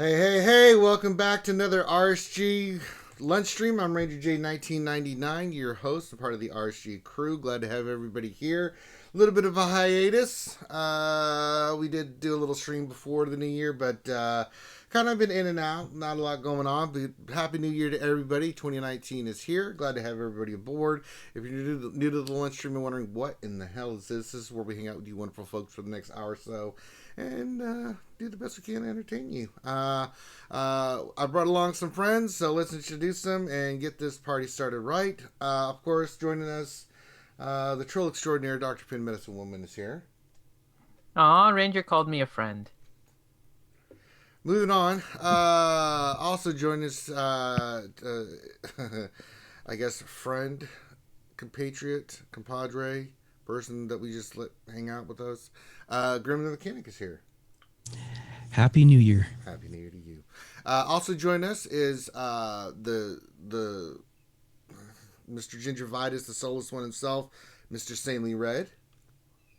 Hey, hey, hey, welcome back to another RSG Lunch Stream. I'm Ranger J1999, your host, a part of the RSG crew. Glad to have everybody here. A little bit of a hiatus. We did do a little stream before the new year, but kind of been in and out. Not a lot going on, but Happy New Year to everybody. 2019 is here. Glad to have everybody aboard. If you're new to the lunch stream and wondering what in the hell is this, this is where we hang out with you wonderful folks for the next hour or so and do the best we can to entertain you. I brought along some friends, so let's introduce them and get this party started right. Of course, joining us, the troll extraordinaire, Dr. Pin Medicine Woman is here. Aw, Ranger called me a friend. Moving on, also joining us, I guess, friend, compatriot, compadre, person that we just let hang out with us. Grim the Mechanic is here. Happy New Year. Happy New Year to you. Also join us is the Mr. Gingivitis, the soulless one himself, Mr. Sanely Red.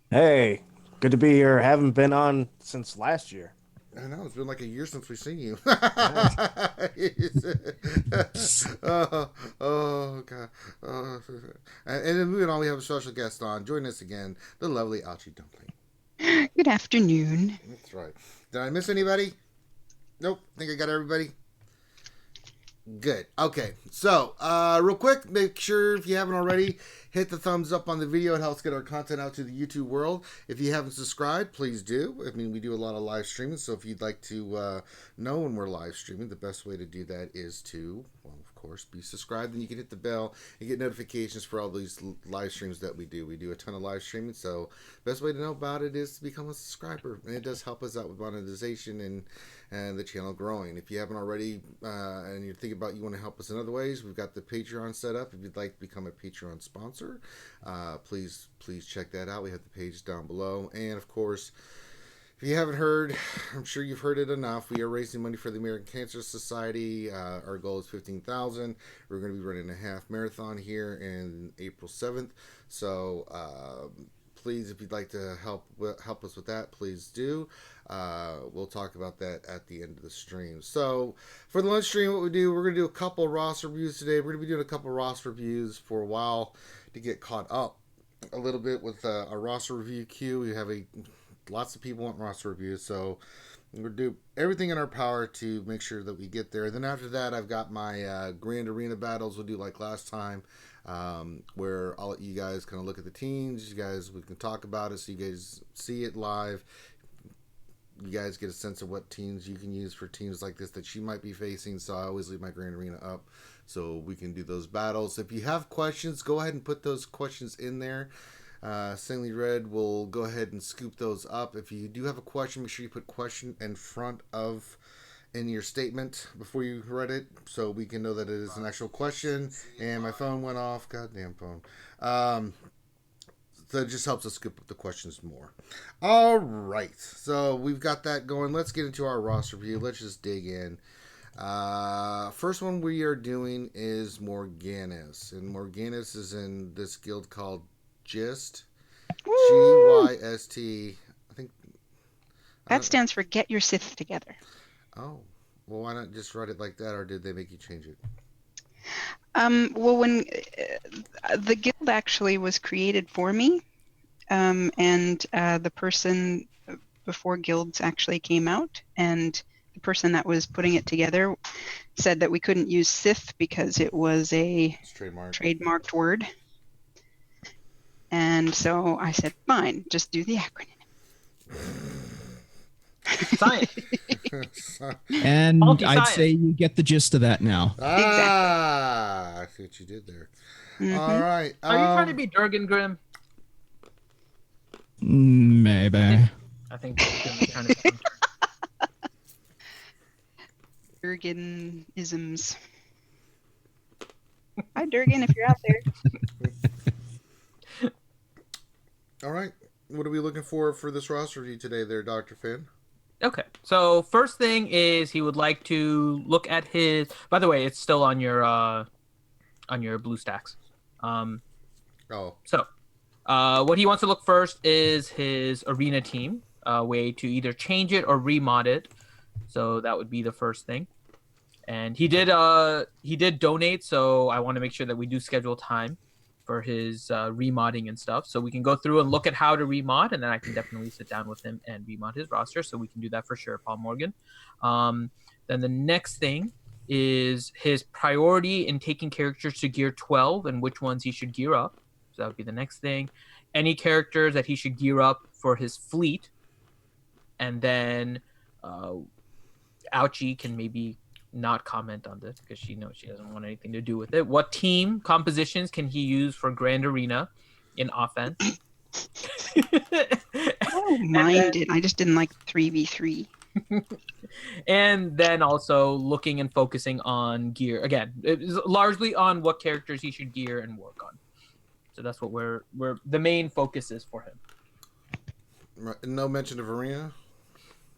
Hey, good to be here. Haven't been on since last year. I know, it's been like a year since we've seen you. Oh, God. And then moving on, we have a special guest on. Join us again, the lovely Alchie Dumpling. Good afternoon. That's right. Did I miss anybody? Nope. Think I got everybody. Good. Okay. So, real quick, make sure if you haven't already, hit the thumbs up on the video. It helps get our content out to the YouTube world. If you haven't subscribed, please do. I mean, we do a lot of live streaming, so if you'd like to know when we're live streaming, the best way to do that is to, well, of course, be subscribed. And you can hit the bell and get notifications for all these live streams that we do. We do a ton of live streaming, so best way to know about it is to become a subscriber. And it does help us out with monetization and the channel growing. If you haven't already and you're thinking about you want to help us in other ways, we've got the Patreon set up. If you'd like to become a Patreon sponsor, please check that out. We have the page down below. And of course, if you haven't heard, I'm sure you've heard it enough. We are raising money for the American Cancer Society. Our goal is $15,000. We're going to be running a half marathon here in April 7th. So please, if you'd like to help us with that, please do. We'll talk about that at the end of the stream. So for the lunch stream, what we do, we're going to do a couple of roster reviews today. We're going to be doing a couple of roster reviews for a while to get caught up a little bit with a roster review queue. We have lots of people want roster reviews, so we're going to do everything in our power to make sure that we get there. Then after that, I've got my Grand Arena battles we'll do like last time, where I'll let you guys kind of look at the teams. We can talk about it so you guys see it live. You guys get a sense of what teams you can use for teams like this that you might be facing. So I always leave my Grand Arena up so we can do those battles. If you have questions, go ahead and put those questions in there. Sanely Red will go ahead and scoop those up. If you do have a question, make sure you put question in front of in your statement before you read it, so we can know that it is an actual question. And my phone went off. Goddamn phone. So it just helps us scoop up the questions more. All right, so we've got that going. Let's get into our roster review. Let's just dig in. First one we are doing is Morganis, and Morganis is in this guild called Gist. Gyst. I think That stands for Get Your Sith Together. Oh, well, why not just write it like that, or did they make you change it? Well, when the guild actually was created for me, and the person before guilds actually came out, and the person that was putting it together said that we couldn't use Sith because it was a trademarked word. And so I said, fine, just do the acronym. Science. And Faulty I'd science. say you get the gist of that now. I see what you did there. Mhm. All right. Are you trying to be Durgan Grimm? Maybe. I think Durgan is trying to be. Durgan-isms. Hi, Durgan, if you're out there. All right. What are we looking for this roster review today there, Dr. Finn? Okay, so first thing is he would like to look at his. By the way, it's still on your blue stacks. Oh. So, what he wants to look first is his arena team. A way to either change it or remod it So that would be the first thing. And he did donate, so I want to make sure that we do schedule time for his remodding and stuff, so we can go through and look at how to remod, and then I can definitely sit down with him and remod his roster, so we can do that for sure, Paul Morgan. Then the next thing is his priority in taking characters to gear 12 and which ones he should gear up. So that would be the next thing. Any characters that he should gear up for his fleet, and then Ouchie can maybe not comment on this because she knows she doesn't want anything to do with it. What team compositions can he use for Grand Arena in offense? I don't mind it. I just didn't like 3v3. And then also looking and focusing on gear again, it's largely on what characters he should gear and work on. So that's what we're the main focus is for him. No mention of arena.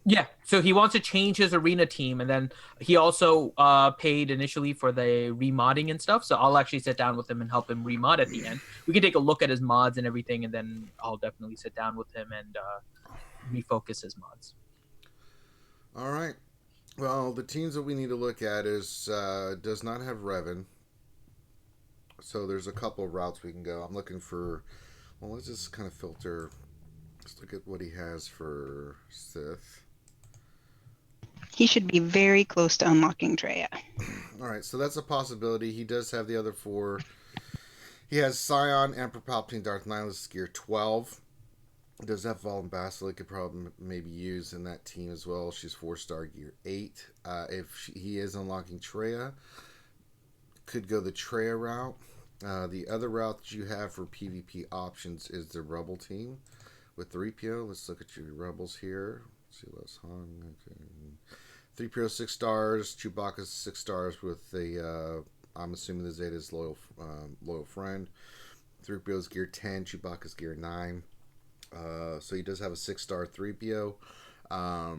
Yeah, so he wants to change his arena team, and then he also paid initially for the remodding and stuff. So I'll actually sit down with him and help him remod at the end. We can take a look at his mods and everything, and then I'll definitely sit down with him and refocus his mods. All right. Well, the teams that we need to look at is does not have Revan. So there's a couple of routes we can go. I'm looking for. Well, let's just kind of filter. Let's look at what he has for Sith. He should be very close to unlocking Treya. All right, so that's a possibility. He does have the other four. He has Scion, Emperor Palpatine, Darth Nihilus, gear 12. Does have Valen Basilisk could probably maybe use in that team as well. She's 4-star gear 8. He is unlocking Treya, could go the Treya route. The other route that you have for PvP options is the Rebel team with 3PO. Let's look at your Rebels here. Let's see what's on. 3PO 6 stars, Chewbacca 6 stars with the I'm assuming the Zeta's loyal friend. 3PO's gear 10, Chewbacca's gear 9. So he does have a 6-star 3PO. I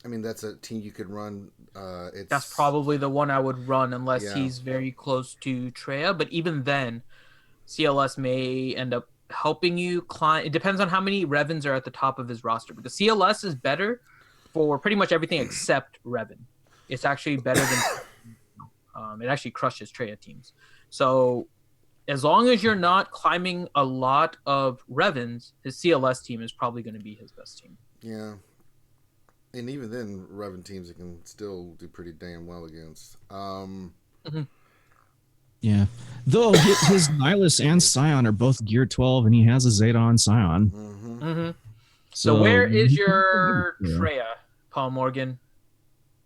mean, that's a team you could run. That's probably the one I would run unless he's very close to Treya. But even then, CLS may end up helping you climb. It depends on how many Revans are at the top of his roster. Because CLS is better for pretty much everything except Revan. It's actually better than... it actually crushes Treya teams. So... as long as you're not climbing a lot of Revans, his CLS team is probably going to be his best team. Yeah. And even then, Revan teams, it can still do pretty damn well against. Yeah. Though his Nihilus and Scion are both gear 12, and he has a Zeta on Scion. So where is your Treya, Paul Morgan?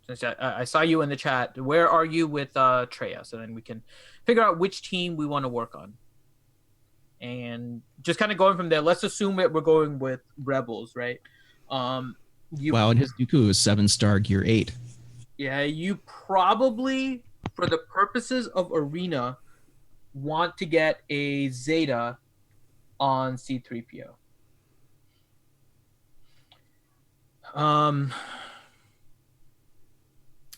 Since I saw you in the chat, where are you with Treya? So then we can figure out which team we want to work on. And just kind of going from there, let's assume that we're going with Rebels, right? And his Dooku is 7-star gear 8. Yeah, you probably, for the purposes of Arena, want to get a Zeta on C-3PO. I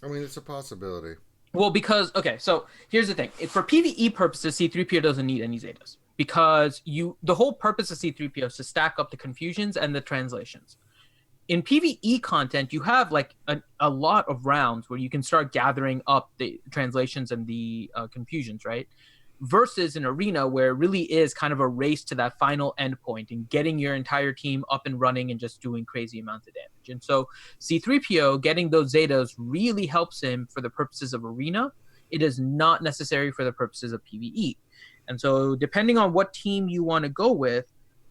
mean, it's a possibility. Well, because, okay, so here's the thing. For PvE purposes, C-3PO doesn't need any Zetas. Because the whole purpose of C-3PO is to stack up the confusions and the translations. In PvE content, you have like a lot of rounds where you can start gathering up the translations and the confusions, right? Versus an arena where it really is kind of a race to that final endpoint and getting your entire team up and running and just doing crazy amounts of damage. And so C-3PO, getting those Zetas really helps him for the purposes of arena. It is not necessary for the purposes of PvE. And so depending on what team you want to go with,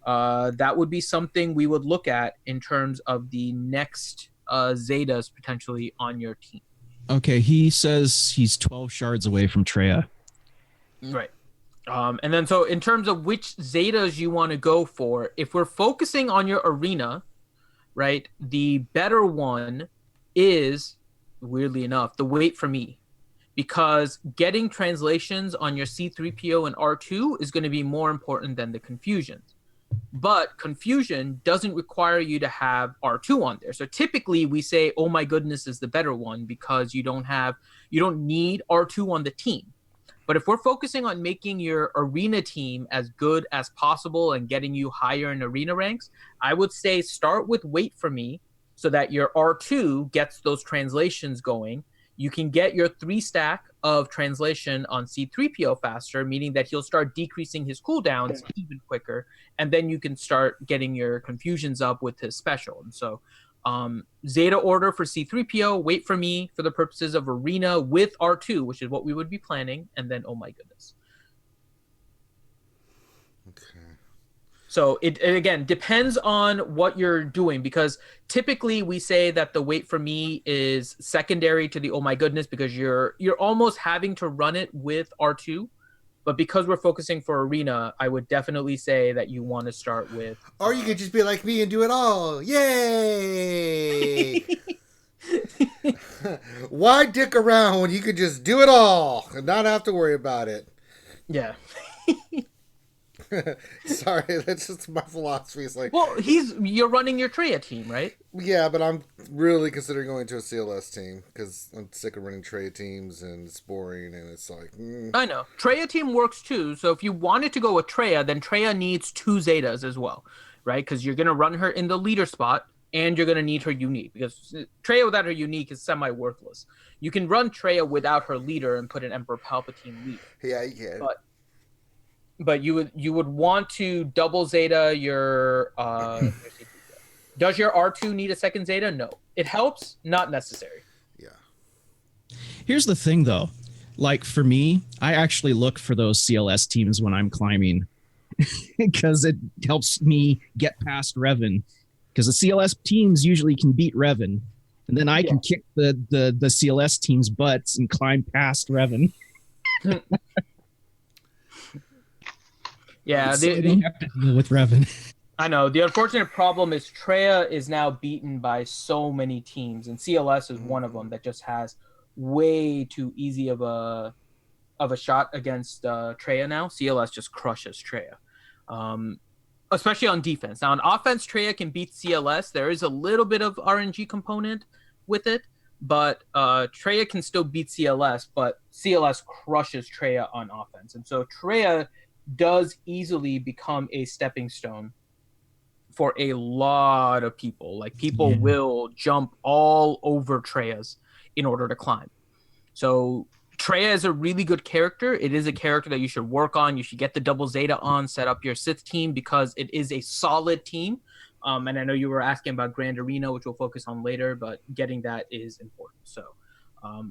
that would be something we would look at in terms of the next Zetas potentially on your team. Okay, he says he's 12 shards away from Treya. Right. And then so in terms of which Zetas you want to go for, if we're focusing on your arena, right, the better one is, weirdly enough, the Wait For Me. Because getting translations on your C-3PO and R2 is going to be more important than the confusions. But confusion doesn't require you to have R2 on there. So typically we say, oh my goodness is the better one because you don't need R2 on the team. But if we're focusing on making your arena team as good as possible and getting you higher in arena ranks, I would say start with Wait For Me so that your R2 gets those translations going. You can get your 3 stack of translation on C3PO faster, meaning that he'll start decreasing his cooldowns even quicker, and then you can start getting your confusions up with his special. And so Zeta order for C3PO, wait for me for the purposes of Arena with R2, which is what we would be planning, and then oh my goodness. Okay. So it again depends on what you're doing, because typically we say that the wait for me is secondary to the oh my goodness, because you're almost having to run it with R2. But because we're focusing for Arena, I would definitely say that you want to start with. Or you could just be like me and do it all. Yay! Why dick around when you could just do it all and not have to worry about it? Yeah. Sorry, that's just my philosophy. It's like, Well, you're running your Treya team, right? yeah, but I'm really considering going to a CLS team because I'm sick of running Treya teams and it's boring and it's like. I know. Treya team works too. So if you wanted to go with Treya, then Treya needs 2 Zetas as well, right? Because you're going to run her in the leader spot and you're going to need her unique, because Treya without her unique is semi-worthless. You can run Treya without her leader and put an Emperor Palpatine leader. Yeah, you can. But you would want to double Zeta your does your R2 need a second Zeta? No. It helps, not necessary. Yeah. Here's the thing, though. Like, for me, I actually look for those CLS teams when I'm climbing because it helps me get past Revan. Because the CLS teams usually can beat Revan, and then I can kick the CLS teams' butts and climb past Revan. Yeah, so they don't have to deal with Revan. I know. The unfortunate problem is Treya is now beaten by so many teams, and CLS is one of them that just has way too easy of a shot against Treya now. CLS just crushes Treya, especially on defense. Now, on offense, Treya can beat CLS. There is a little bit of RNG component with it, but Treya can still beat CLS, but CLS crushes Treya on offense. And so Treya does easily become a stepping stone for a lot of people. Like, people will jump all over Treya's in order to climb. So Treya is a really good character. It is a character that you should work on. You should get the double Zeta on, set up your Sith team, because it is a solid team. And I know you were asking about Grand Arena, which we'll focus on later, but getting that is important. So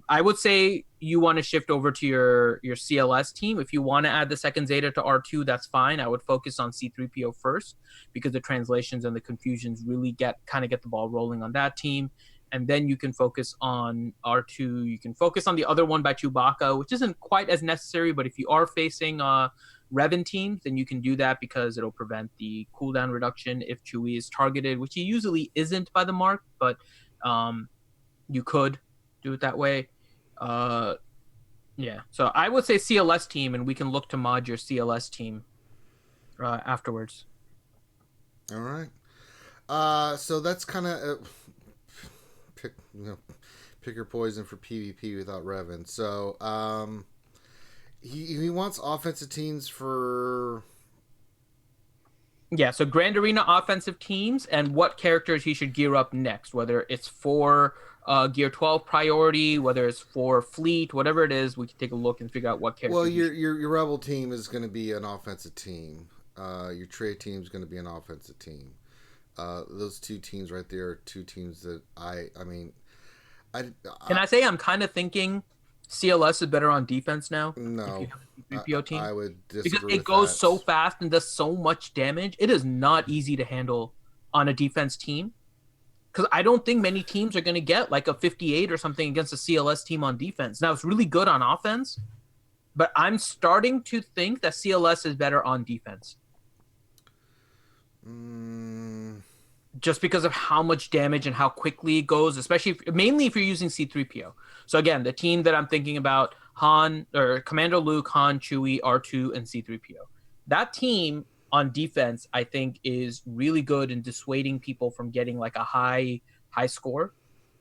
I would say you want to shift over to your CLS team. If you want to add the second Zeta to R2, that's fine. I would focus on C3PO first, because the translations and the confusions really get the ball rolling on that team. And then you can focus on R2. You can focus on the other one by Chewbacca, which isn't quite as necessary, but if you are facing Revan teams, then you can do that, because it'll prevent the cooldown reduction if Chewie is targeted, which he usually isn't by the mark, but you could do it that way. Yeah. So I would say CLS team, and we can look to mod your CLS team afterwards. All right. So that's kind of pick your poison for PvP without Revan. So he wants offensive teams for. Yeah, so Grand Arena offensive teams and what characters he should gear up next, whether it's for Gear 12 priority, whether it's for fleet, whatever it is, we can take a look and figure out what character. Well, your Rebel team is going to be an offensive team. Your Trey team is going to be an offensive team. Those 2 teams right there are 2 teams that can I say I'm kind of thinking CLS is better on defense now? No, if you have a PPO team? I would disagree because it with goes that. so fast and does so much damage. It is not easy to handle on a defense team, because I don't think many teams are going to get like a 58 or something against a CLS team on defense. Now, it's really good on offense, but I'm starting to think that CLS is better on defense. Just because of how much damage and how quickly it goes, especially mainly if you're using C3PO. So again, the team that I'm thinking about, Commander Luke, Han, Chewie, R2, and C3PO. That team on defense, I think, is really good in dissuading people from getting like a high score,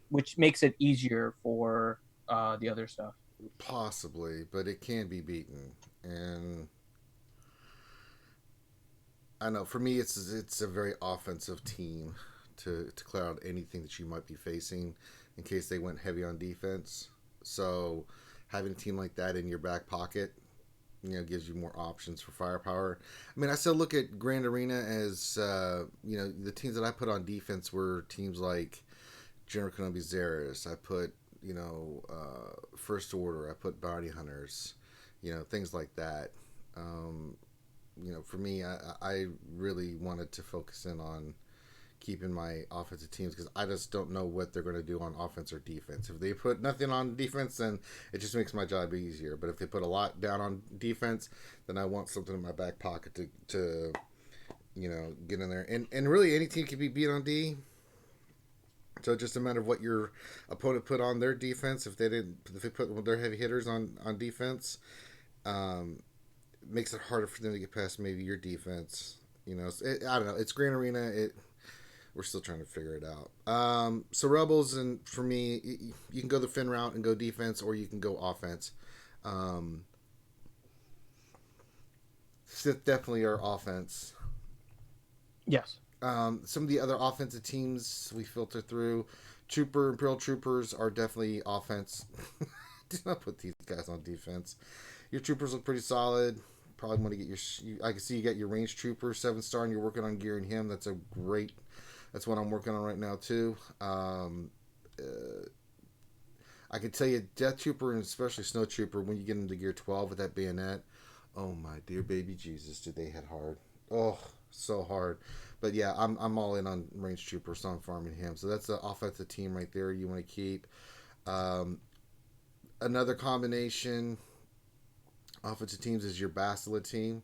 which makes it easier for the other stuff. Possibly, but it can be beaten, and I know for me, it's a very offensive team to clear out anything that you might be facing in case they went heavy on defense. So having a team like that in your back pocket, gives you more options for firepower. I mean, I still look at Grand Arena as, the teams that I put on defense were teams like General Kenobi Zeris. I put, First Order. I put Bounty Hunters, things like that. For me, I really wanted to focus in on keeping my offensive teams because I just don't know what they're going to do on offense or defense. If they put nothing on defense, then it just makes my job easier. But if they put a lot down on defense, then I want something in my back pocket to get in there. And really, any team can be beat on D. So it's just a matter of what your opponent put on their defense. If they put their heavy hitters on defense, makes it harder for them to get past maybe your defense. I don't know. It's Grand Arena. We're still trying to figure it out. So Rebels, and for me, you can go the Finn route and go defense, or you can go offense. Sith definitely are offense. Yes. Some of the other offensive teams we filter through, Imperial Troopers are definitely offense. Do not put these guys on defense. Your troopers look pretty solid. Probably want to get I can see you got your range trooper 7-star, and you're working on gearing him. That's what I'm working on right now too. I can tell you, Death Trooper and especially Snow Trooper, when you get into gear 12 with that bayonet, oh my dear baby Jesus, did they hit hard? Oh, so hard. But yeah, I'm all in on range trooper, so I'm farming him. So that's the offensive team right there you want to keep. Another combination offensive teams is your Bastila team.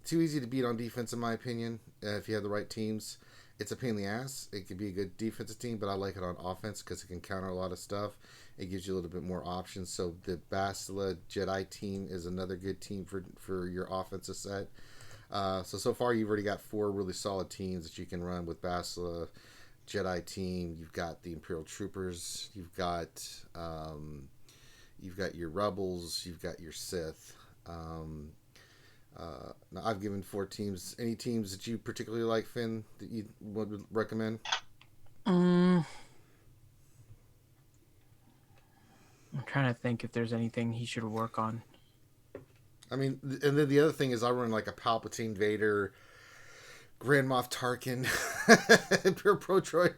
Too easy to beat on defense, in my opinion, if you have the right teams. It's a pain in the ass. It could be a good defensive team, but I like it on offense because it can counter a lot of stuff. It gives you a little bit more options. So the Bastila Jedi team is another good team for your offensive set. So far you've already got 4 really solid teams that you can run with Bastila Jedi team. You've got the Imperial Troopers. You've got your Rebels. You've got your Sith. Now I've given 4 teams. Any teams that you particularly like, Finn, that you would recommend? I'm trying to think if there's anything he should work on. I mean, and then the other thing is I run like a Palpatine Vader, Grand Moff Tarkin, Pure Pro Droid,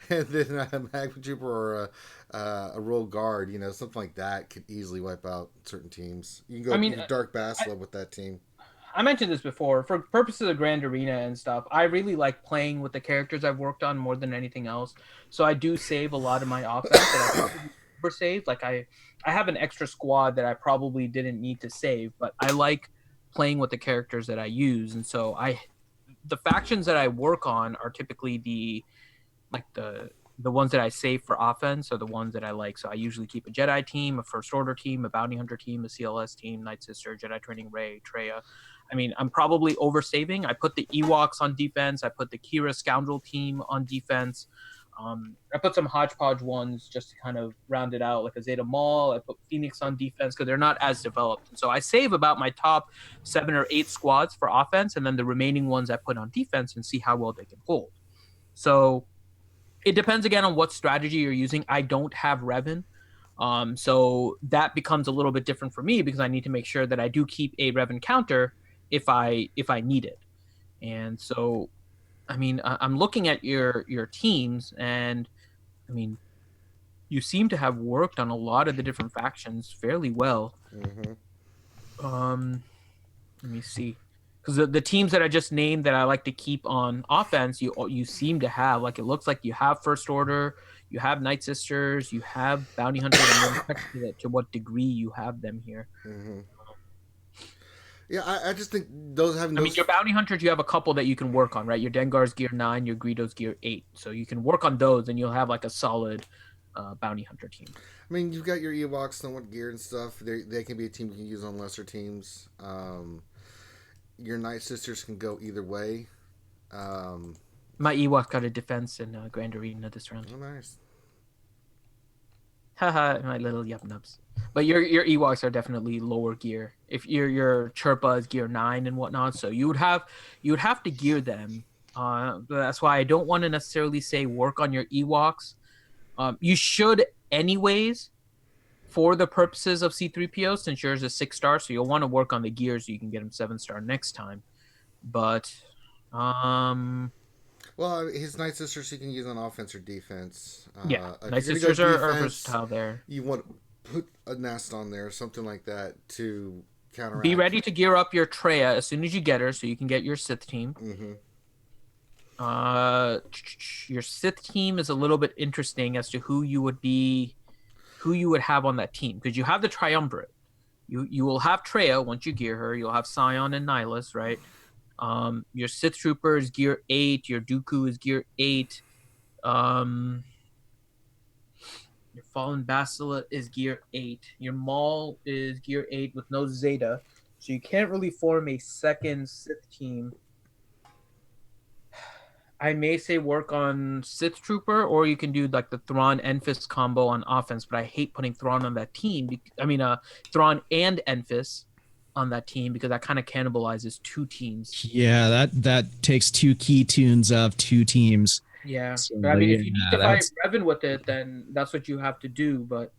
and then a Magma Trooper or a Rogue Guard, something like that could easily wipe out certain teams. You can go Dark Bastila with that team. I mentioned this before. For purposes of Grand Arena and stuff, I really like playing with the characters I've worked on more than anything else. So I do save a lot of my offense that I probably never saved. Like I have an extra squad that I probably didn't need to save, but I like playing with the characters that I use. And so the factions that I work on are typically the ones that I save for offense are the ones that I like. So I usually keep a Jedi team, a First Order team, a Bounty Hunter team, a CLS team, Night Sister, Jedi Training Rey, Traya. I mean, I'm probably oversaving. I put the Ewoks on defense. I put the Kira Scoundrel team on defense. I put some hodgepodge ones just to kind of round it out, like a Zeta Maul. I put Phoenix on defense because they're not as developed. And so I save about my top 7 or 8 squads for offense, and then the remaining ones I put on defense and see how well they can hold. So it depends again on what strategy you're using. I don't have Revan. So that becomes a little bit different for me because I need to make sure that I do keep a Revan counter if I need it. And so, I mean, I'm looking at your teams, and I mean, you seem to have worked on a lot of the different factions fairly well. Mm-hmm. Let me see. Because the teams that I just named that I like to keep on offense, you seem to have, like, it looks like you have First Order, you have Night Sisters, you have Bounty Hunters, and then to what degree you have them here. Mm-hmm. Yeah, I just think those having. I mean, your Bounty Hunters, you have a couple that you can work on, right? Your Dengar's gear 9, your Greedo's gear 8, so you can work on those, and you'll have like a solid Bounty Hunter team. I mean, you've got your Ewoks, somewhat gear and stuff. They can be a team you can use on lesser teams. Your Night Sisters can go either way. My Ewok got a defense in Grand Arena this round. Oh, nice. Haha, my little yup nubs. But your Ewoks are definitely lower gear. If your Chirpa is gear 9 and whatnot, so you would have to gear them That's why I don't want to necessarily say work on your Ewoks. You should anyways, for the purposes of C3PO, since yours is 6-star, so you'll want to work on the gears so you can get him 7-star next time. But Well, his Night Sisters he can use on offense or defense. yeah, if Night you're gonna go Sisters are defense, versatile there. you want to put a nest on there, something like that, to counteract. Be ready to gear up your Traya as soon as you get her, so you can get your Sith team. Mm-hmm. Your Sith team is a little bit interesting as to who you would have on that team, because you have the Triumvirate. You will have Traya once you gear her. You'll have Scion and Nihilus, right? Your Sith Trooper is gear 8. Your Dooku is gear 8. Your Fallen Bastila is gear 8. Your Maul is gear 8 with no Zeta. So you can't really form a second Sith team. I may say work on Sith Trooper, or you can do like the Thrawn Enfys combo on offense, but I hate putting Thrawn on that team. Thrawn and Enfys on that team, because that kind of cannibalizes two teams. Yeah, that takes two key tunes of two teams. Yeah, So, but I mean, if you need to fight that's- Revan with it, then that's what you have to do. But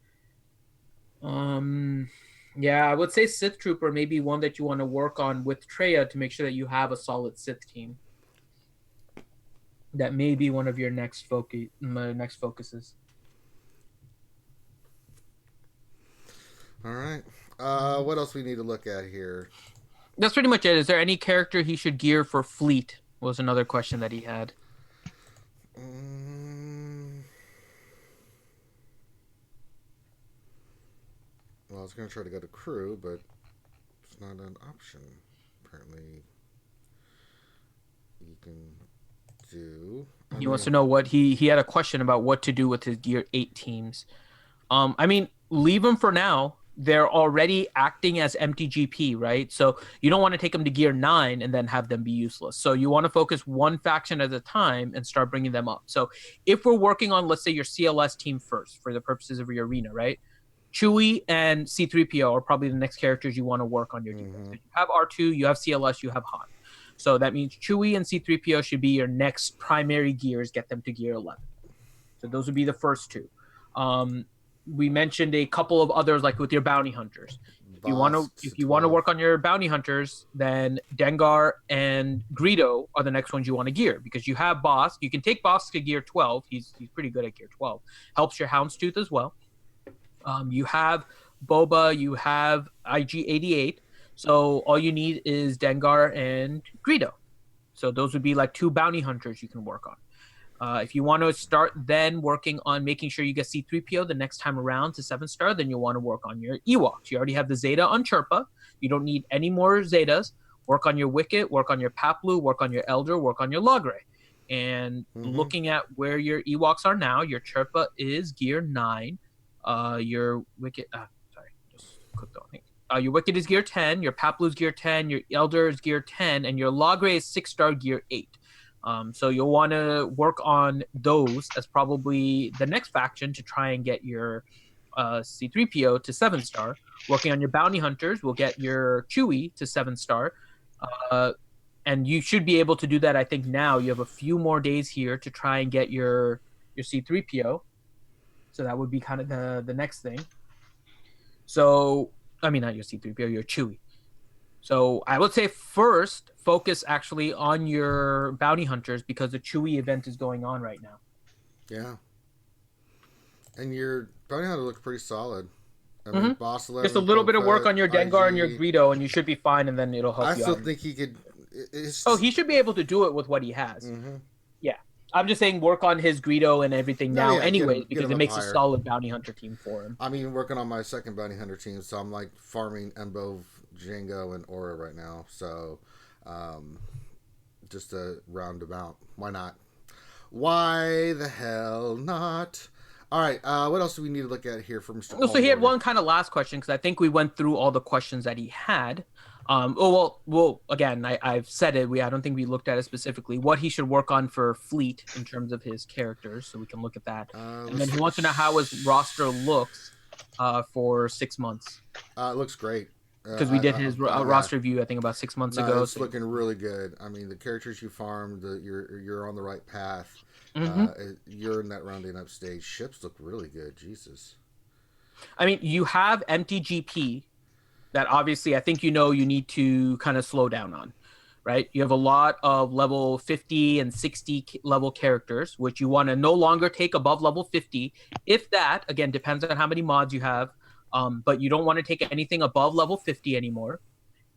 yeah, I would say Sith Trooper may be one that you want to work on with Traya to make sure that you have a solid Sith team. That may be one of your next focuses. All right. What else we need to look at here? That's pretty much it. Is there any character he should gear for fleet? Was another question that he had. Well, I was going to try to go to crew, but it's not an option. Apparently, you can do. He wants to know what he had a question about what to do with his gear 8 teams. I mean, leave them for now. They're already acting as empty GP, right? So you don't want to take them to gear 9 and then have them be useless. So you want to focus one faction at a time and start bringing them up. So if we're working on, let's say, your CLS team first for the purposes of your arena, right? Chewie and C3PO are probably the next characters you want to work on your defense. Mm-hmm. You have R2, you have CLS, you have Han. So that means Chewie and C3PO should be your next primary gears. Get them to gear 11. So those would be the first two. We mentioned a couple of others, like with your bounty hunters. If you want to work on your bounty hunters, then Dengar and Greedo are the next ones you want to gear, because you have Bosk. You can take Bosk to gear 12. He's pretty good at gear 12. Helps your Houndstooth as well. You have Boba. You have IG-88. So all you need is Dengar and Greedo. So those would be like two bounty hunters you can work on. If you want to start then working on making sure you get C3PO the next time around to 7-star, then you'll want to work on your Ewoks. You already have the Zeta on Chirpa. You don't need any more Zetas. Work on your Wicket, work on your Paplu, work on your Elder, work on your Logray. And looking at where your Ewoks are now, your Chirpa is gear 9. Your Wicket, just clicked on it. Your Wicket is gear 10, your Paplu is gear 10, your Elder is gear 10, and your Logray is 6-star gear 8. So you'll want to work on those as probably the next faction to try and get your C3PO to 7-star. Working on your bounty hunters will get your Chewie to 7-star. And you should be able to do that, I think, now. You have a few more days here to try and get your C3PO. So that would be kind of the next thing. So, I mean, not your C3PO, your Chewie. So I would say first focus actually on your bounty hunters, because the Chewie event is going on right now. Yeah. And your bounty hunter looks pretty solid. I mean, Boss 11, Just a little bit of work on your Dengar and your IG. Greedo, and you should be fine, and then it'll help I you still out. think he could. He should be able to do it with what he has. Mm-hmm. Yeah. I'm just saying work on his Greedo and everything now anyways, because get it him makes up a higher. solid bounty hunter team for him. I mean, working on my second bounty hunter team, so I'm like farming Embo, Django, and Aura right now. So, just a roundabout. Why not? Why the hell not? All right. What else do we need to look at here for Mr. So he had Allmorgan? one kind of last question, because I think we went through all the questions that he had. Well, again, I've said it. I don't think we looked at it specifically. What he should work on for fleet in terms of his characters, so we can look at that. And then he wants to know how his roster looks for 6 months. It looks great. because we did his yeah. roster review, I think, about 6 months No, ago. it's looking really good. I mean, the characters you farmed, you're on the right path. Mm-hmm. You're in that rounding up stage. Ships look really good. Jesus. I mean, you have empty GP that obviously I think you need to kind of slow down on, right? You have a lot of level 50 and 60 level characters, which you want to no longer take above level 50. If that, again, depends on how many mods you have, but you don't want to take anything above level 50 anymore.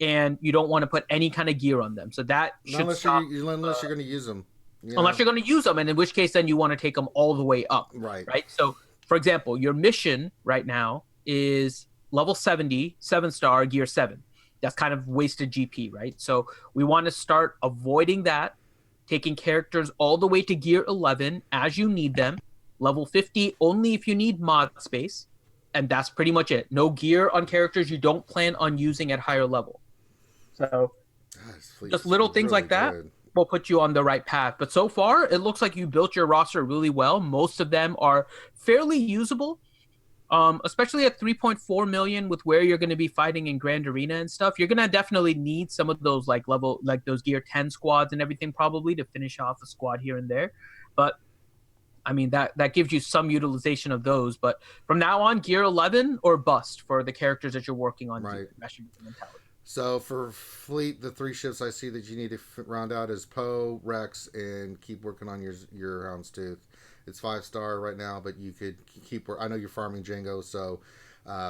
And you don't want to put any kind of gear on them. So that should stop. Unless you're going to use them. Unless you're going to use them, and in which case then you want to take them all the way up. Right. Right. So, for example, your mission right now is level 70, 7-star, gear 7. That's kind of wasted GP, right? So we want to start avoiding that, taking characters all the way to gear 11 as you need them, level 50 only if you need mod space, and that's pretty much it. No gear on characters you don't plan on using at higher level. So just little things like that will put you on the right path. But so far, it looks like you built your roster really well. Most of them are fairly usable, especially at 3.4 million with where you're going to be fighting in Grand Arena and stuff. You're going to definitely need some of those like those gear 10 squads and everything probably to finish off a squad here and there. But I mean, that gives you some utilization of those. But from now on, gear 11 or bust for the characters that you're working on. Right. Mentality. So for fleet, the 3 ships I see that you need to round out is Poe, Rex, and keep working on your Houndstooth. It's 5-star right now, but you could keep. I know you're farming Django, so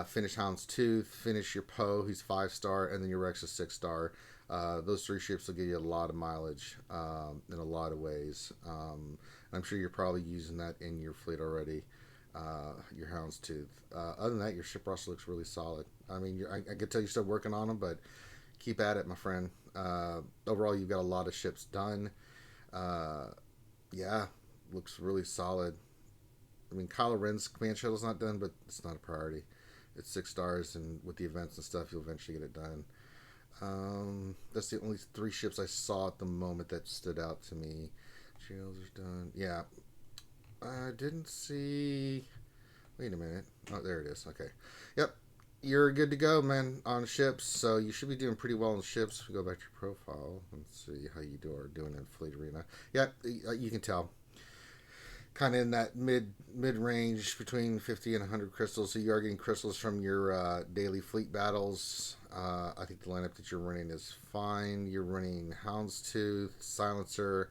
finish Houndstooth, finish your Poe, he's 5-star, and then your Rex is 6-star. Those 3 ships will give you a lot of mileage in a lot of ways. I'm sure you're probably using that in your fleet already. Your Houndstooth. Other than that, your ship roster looks really solid. I mean, I could tell you're still working on them, but keep at it, my friend. Overall, you've got a lot of ships done. Yeah, looks really solid. I mean, Kylo Ren's command shuttle's not done, but it's not a priority. It's 6 stars, and with the events and stuff, you'll eventually get it done. That's the only 3 ships I saw at the moment that stood out to me. Shields are done. Yeah. I didn't see. Wait a minute. Oh, there it is. Okay. Yep. You're good to go, man, on ships. So you should be doing pretty well on ships. If we go back to your profile and see how you are doing in Fleet Arena. Yeah, you can tell. Kind of in that mid range between 50 and 100 crystals. So you are getting crystals from your daily fleet battles. I think the lineup that you're running is fine. You're running Houndstooth, Silencer,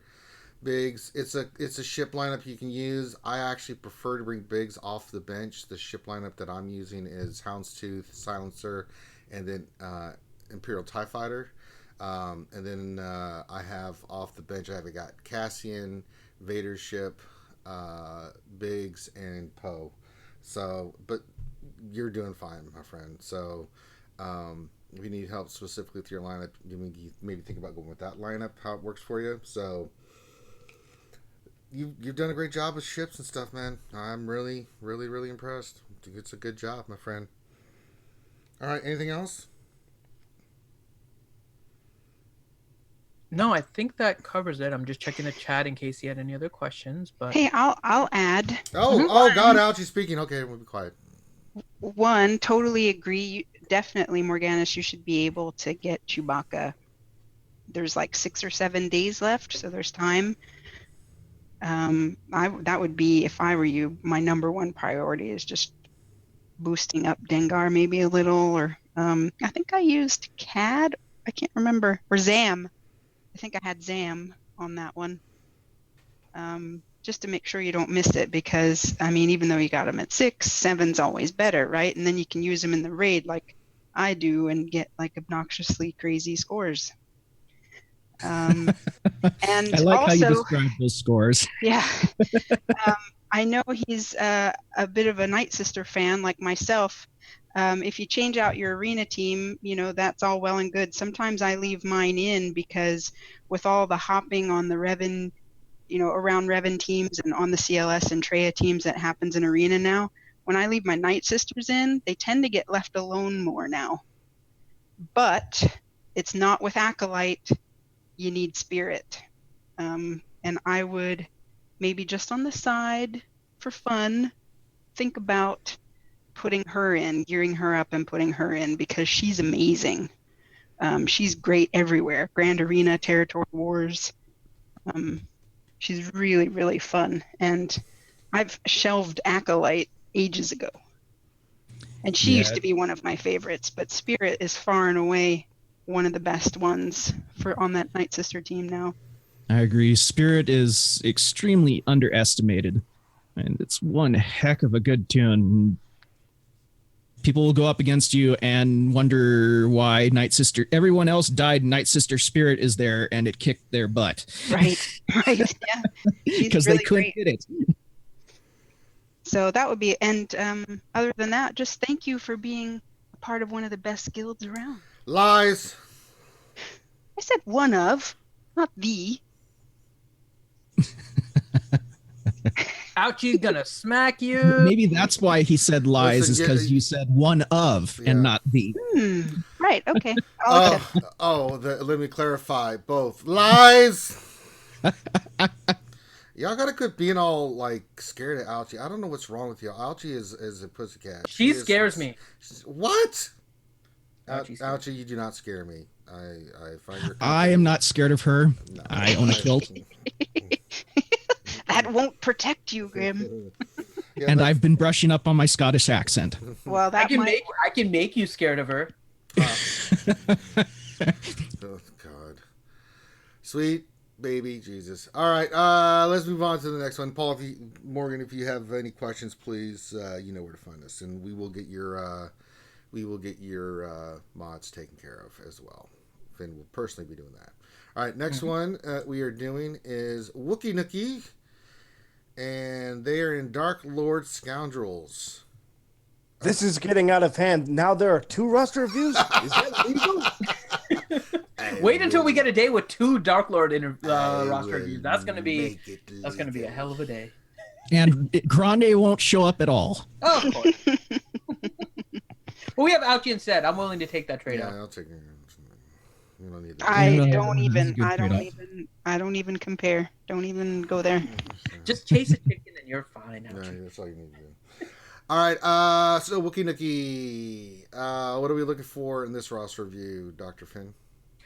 Biggs. It's a ship lineup you can use. I actually prefer to bring Biggs off the bench. The ship lineup that I'm using is Houndstooth, Silencer, and then Imperial TIE Fighter. And then I have off the bench, I've got Cassian, Vader's ship, Biggs, and Poe. So, but you're doing fine, my friend. So, if you need help specifically with your lineup, you maybe think about going with that lineup, how it works for you. So, You've done a great job with ships and stuff, man. I'm really, really, really impressed. It's a good job, my friend. All right, anything else? No, I think that covers it. I'm just checking the chat in case you had any other questions. But Hey, I'll add. Oh God, Algie's speaking. Okay, we'll be quiet. One, totally agree. Definitely, Morganis, you should be able to get Chewbacca. There's like 6 or 7 days left, so there's time. That would be, if I were you, my number 1 priority is just boosting up Dengar maybe a little, or I think I used CAD, I can't remember, or ZAM. I think I had ZAM on that one, just to make sure you don't miss it, because I mean, even though you got them at 6, 7's always better, right? And then you can use them in the raid like I do and get like obnoxiously crazy scores. And I like also, how you describe those scores. Yeah. I know he's a bit of a Night Sister fan like myself. If you change out your arena team, that's all well and good. Sometimes I leave mine in because with all the hopping on the Revan, around Revan teams and on the CLS and Treya teams that happens in arena now, when I leave my Night Sisters in, they tend to get left alone more now. But it's not with Acolyte. You need Spirit. And I would maybe just on the side for fun think about putting her in, gearing her up and putting her in because she's amazing. She's great everywhere. Grand Arena, Territory Wars. She's really, really fun. And I've shelved Acolyte ages ago. And she used to be one of my favorites, but Spirit is far and away one of the best ones for on that Night Sister team now. I agree. Spirit is extremely underestimated, and it's one heck of a good tune. People will go up against you and wonder why Night Sister, everyone else died, Night Sister Spirit is there, and it kicked their butt. Right, yeah. Because really they couldn't great. get it. So that would be, and other than that, just thank you for being a part of one of the best guilds around. Lies. I said one of, not the. Ouchie's gonna smack you. Maybe that's why he said lies, Listen, is because you said one of and not the. Right, okay. Let me clarify. Both lies. Y'all gotta quit being all like scared of Ouchie. I don't know what's wrong with y'all. Ouchie is a pussycat. She scares me. What? Ouchie, you do not scare me. I find your. I am not scared of her. No, I own a kilt. That won't protect you, Grim. Yeah, And I've been brushing up on my Scottish accent. Well, I that might. can make you scared of her. Oh God. Sweet baby Jesus. All right, let's move on to the next one. Paul, Morgan, if you have any questions, please, you know where to find us, and we will get your mods taken care of as well. Finn will personally be doing that. All right, next one we are doing is Wookie Nookie, and they are in Dark Lord Scoundrels. This is getting out of hand. Now there are 2 roster reviews? Is that legal? Wait until we get a day with 2 Dark Lord roster reviews. That's gonna be a hell of a day. And Grande won't show up at all. Oh, of course. Well, we have Ouchie instead. I'm willing to take that trade out. I'll take it. We don't need that. I don't even compare. Don't even go there. Just chase a chicken and you're fine, No, Ouchie. that's all you need to do. All right, so Wookie Nookie, what are we looking for in this roster review, Dr. Finn?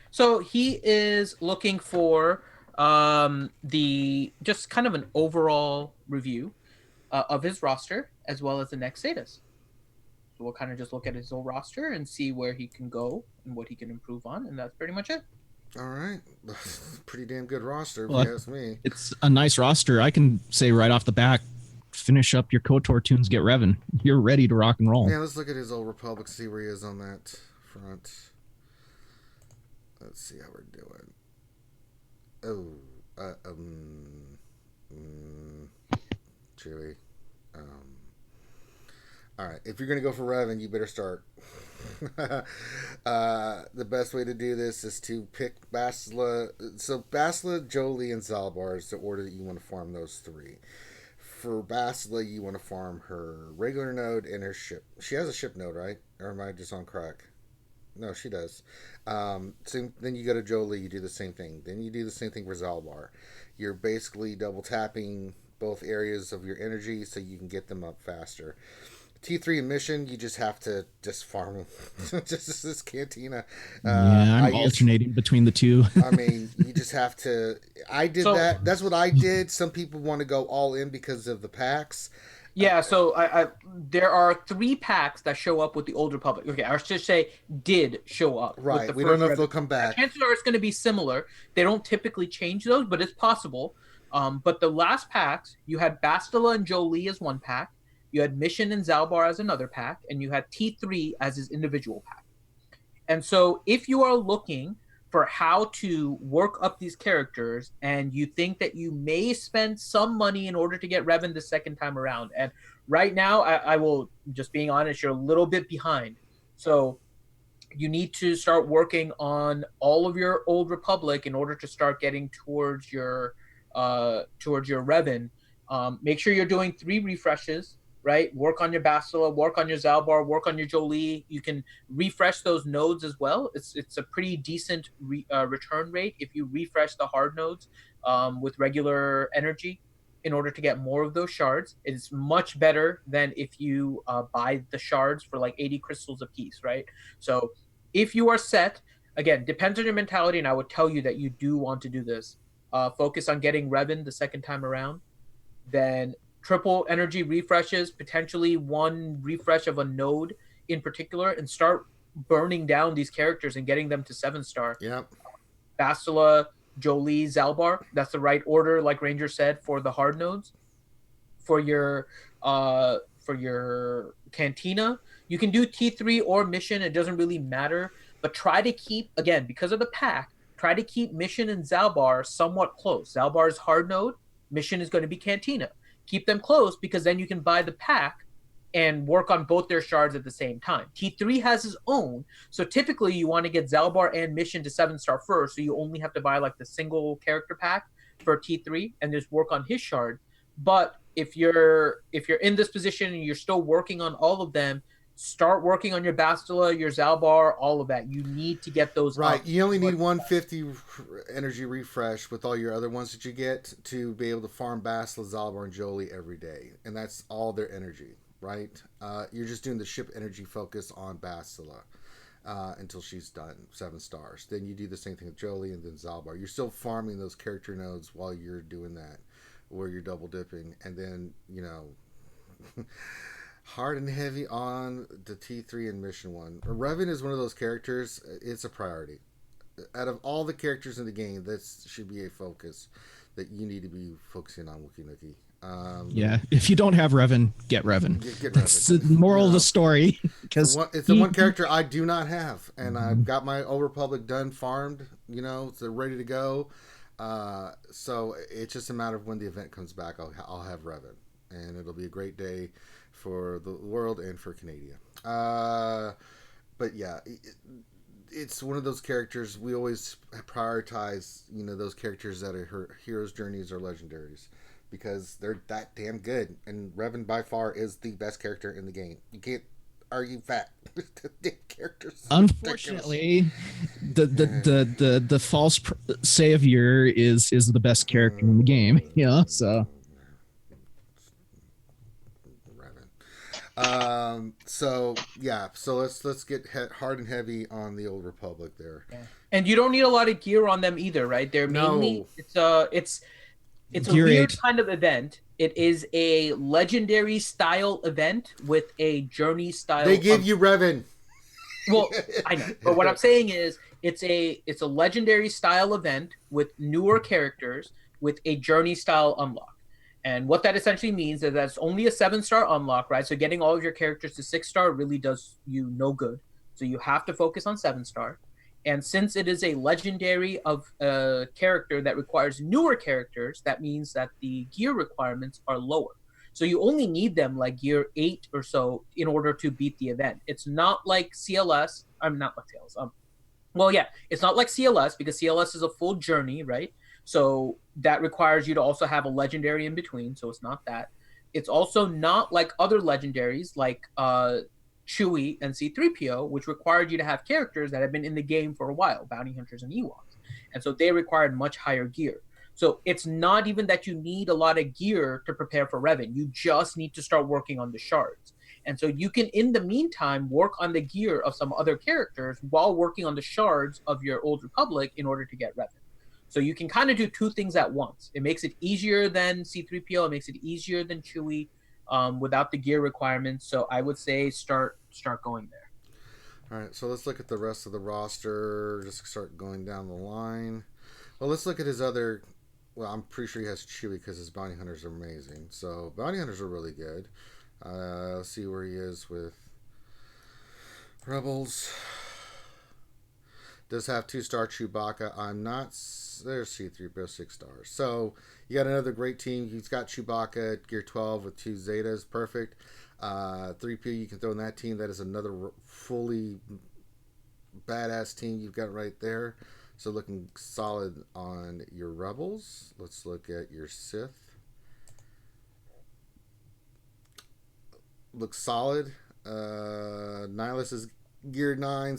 So he is looking for the just kind of an overall review of his roster as well as the next status. So we'll kind of just look at his whole roster and see where he can go and what he can improve on, and that's pretty much it. All right, pretty damn good roster, if Well, you ask me. It's a nice roster. I can say right off the bat, finish up your KOTOR tunes, get revving. You're ready to rock and roll. Yeah, let's look at his old Republic, see where he is on that front. Let's see how we're doing. Chewy. All right, if you're gonna go for Revan, you better start. The best way to do this is to pick Bastila. So Bastila, Jolie, and Zalbar is the order that you want to farm those 3. For Bastila, you want to farm her regular node and her ship. She has a ship node, right? Or am I just on crack? No, she does. So then you go to Jolie, you do the same thing. Then you do the same thing for Zalbar. You're basically double tapping both areas of your energy so you can get them up faster. T3 and mission, you just have to just farm just this cantina. I'm alternating between the 2. I mean, you just have to. I did that. That's what I did. Some people want to go all in because of the packs. Yeah, so I there are 3 packs that show up with the Old Republic. Okay, I should say did show up. Right. With the We don't know if first they'll come back. Chances are it's going to be similar. They don't typically change those, but it's possible. But the last packs, you had Bastila and Jolie as one pack. You had Mission and Zalbar as another pack, and you had T3 as his individual pack. And so if you are looking for how to work up these characters and you think that you may spend some money in order to get Revan the second time around, and right now, I will, just being honest, you're a little bit behind. So you need to start working on all of your Old Republic in order to start getting towards your Revan. Make sure you're doing 3 refreshes. Right, work on your Bastila, work on your Zalbar, work on your Jolie. You can refresh those nodes as well. It's a pretty decent return rate if you refresh the hard nodes with regular energy. in order to get more of those shards. It's much better than if you buy the shards for like 80 crystals a piece, right? So if you are set, again, depends on your mentality, and I would tell you that you do want to do this. Focus on getting Revan the second time around, then triple energy refreshes, potentially one refresh of a node in particular, and start burning down these characters and getting them to 7-star. Yep. Bastila, Jolie, Zalbar. That's the right order, like Ranger said, for the hard nodes. For your cantina, you can do T3 or mission. It doesn't really matter, but try to keep, again, because of the pack, try to keep mission and Zalbar somewhat close. Zalbar's hard node, mission is going to be cantina. Keep them close because then you can buy the pack and work on both their shards at the same time. T3 has his own, so typically you want to get Zalbar and Mission to 7-star first, so you only have to buy like the single character pack for T3 and just work on his shard. But if you're in this position and you're still working on all of them, start working on your Bastila, your Zalbar, all of that. You need to get those right. up. You only need 150 energy refresh with all your other ones that you get to be able to farm Bastila, Zalbar, and Jolie every day, and that's all their energy. Right, you're just doing the ship energy focus on Bastila until she's done 7 stars. Then you do the same thing with Jolie and then Zalbar. You're still farming those character nodes while you're doing that, where you're double dipping, and then hard and heavy on the T3 and mission 1. Revan is one of those characters. It's a priority. Out of all the characters in the game, that should be a focus that you need to be focusing on, Wookie Nookie. Yeah, if you don't have Revan, get Revan. Get That's Revan. the moral of the story. Because it's the one character I do not have, and I've got my Old Republic done, farmed. So ready to go. So it's just a matter of when the event comes back. I'll have Revan, and it'll be a great day for the world and for Canada. But yeah. It's one of those characters we always prioritize. Those characters that are heroes' journeys or legendaries, because they're that damn good. And Revan by far is the best character in the game. You can't argue that. The characters. Unfortunately, the false savior is the best character in the game. So. So let's get hard and heavy on the Old Republic there. Yeah. And you don't need a lot of gear on them either, right? They're mainly it's a weird kind of event. It is a legendary style event with a journey style. They give you Revan. Well, I know, but what I'm saying is it's a legendary style event with newer characters with a journey style unlock. And what that essentially means is that it's only a 7-star unlock, right? So getting all of your characters to 6-star really does you no good. So you have to focus on 7-star. And since it is a legendary of a character that requires newer characters, that means that the gear requirements are lower. So you only need them like gear 8 or so in order to beat the event. It's not like CLS. I'm not like CLS. It's not like CLS, because CLS is a full journey, right? So that requires you to also have a legendary in between. So it's not that. It's also not like other legendaries like Chewie and C-3PO, which required you to have characters that have been in the game for a while, bounty hunters and Ewoks. And so they required much higher gear. So it's not even that you need a lot of gear to prepare for Revan. You just need to start working on the shards. And so you can, in the meantime, work on the gear of some other characters while working on the shards of your Old Republic in order to get Revan. So you can kind of do two things at once. It makes it easier than C-3PO. It makes it easier than Chewie without the gear requirements. So I would say start going there. All right, so let's look at the rest of the roster. Just start going down the line. Well, let's look at his other... Well, I'm pretty sure he has Chewie because his bounty hunters are amazing. So bounty hunters are really good. Let's see where he is with Rebels. Does have 2-star Chewbacca. I'm not... There's C-3PO 6 stars. So you got another great team. He's got Chewbacca at gear 12 with 2 Zetas. Perfect. 3PO you can throw in that team. That is another fully badass team you've got right there. So looking solid on your Rebels. Let's look at your Sith. Looks solid. Nihilus is gear 9.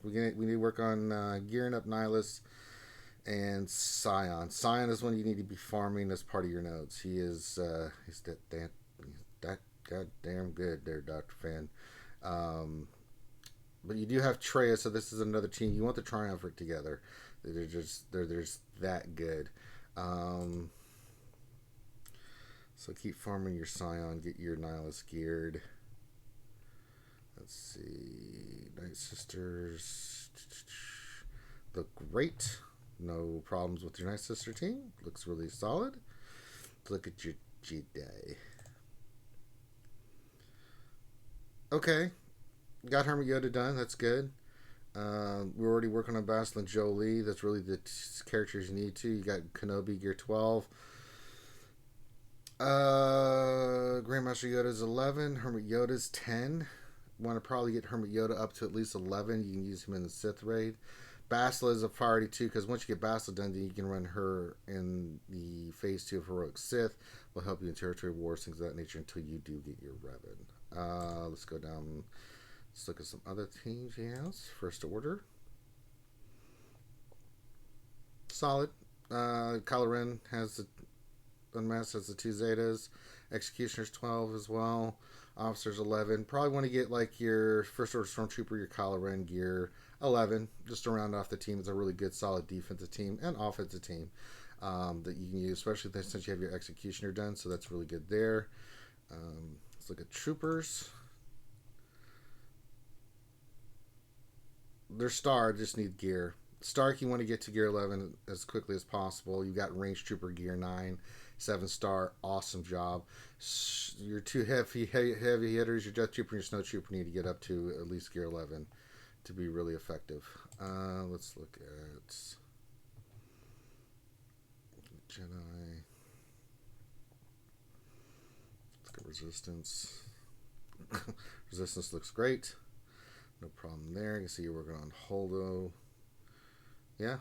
We need to work on gearing up Nihilus. And Scion. Scion is one you need to be farming as part of your nodes. He's that goddamn good there, Dr. Fan. But you do have Treya, so this is another team. You want the Triumvirate together. They're just that good. So keep farming your Scion, get your Nihilus geared. Let's see. Night Sisters look great. No problems with your Night Sister team. Looks really solid. Let's look at your G-Day. Okay. Got Hermit Yoda done. That's good. We're already working on Bastila and Jolie. That's really the characters you need to. You got Kenobi Gear 12. Grandmaster Yoda's 11. Hermit Yoda's 10. Want to probably get Hermit Yoda up to at least 11. You can use him in the Sith raid. Bastila is a priority too, because once you get Bastila done, then you can run her in the Phase 2 of Heroic Sith. Will help you in Territory Wars, things of that nature, until you do get your Revan. Let's go down. Let's look at some other teams he has. First Order. Solid. Kylo Ren has the Unmasked has the 2 Zetas. Executioner's 12 as well. Officers 11. Probably want to get like your First Order Stormtrooper, your Kylo Ren gear 11, just to round off the team. It's a really good, solid defensive team and offensive team that you can use, especially since you have your Executioner done. So that's really good there. Let's look at Troopers. Their Star just need gear. Stark, you want to get to gear 11 as quickly as possible. You got Range Trooper gear 9, 7-star, awesome job. Your 2 heavy hitters, your Death Trooper and your Snow Trooper, need to get up to at least gear 11 to be really effective. Let's look at Jedi. Let's go Resistance. Resistance looks great. No problem there. You can see you're working on Holdo. Yeah.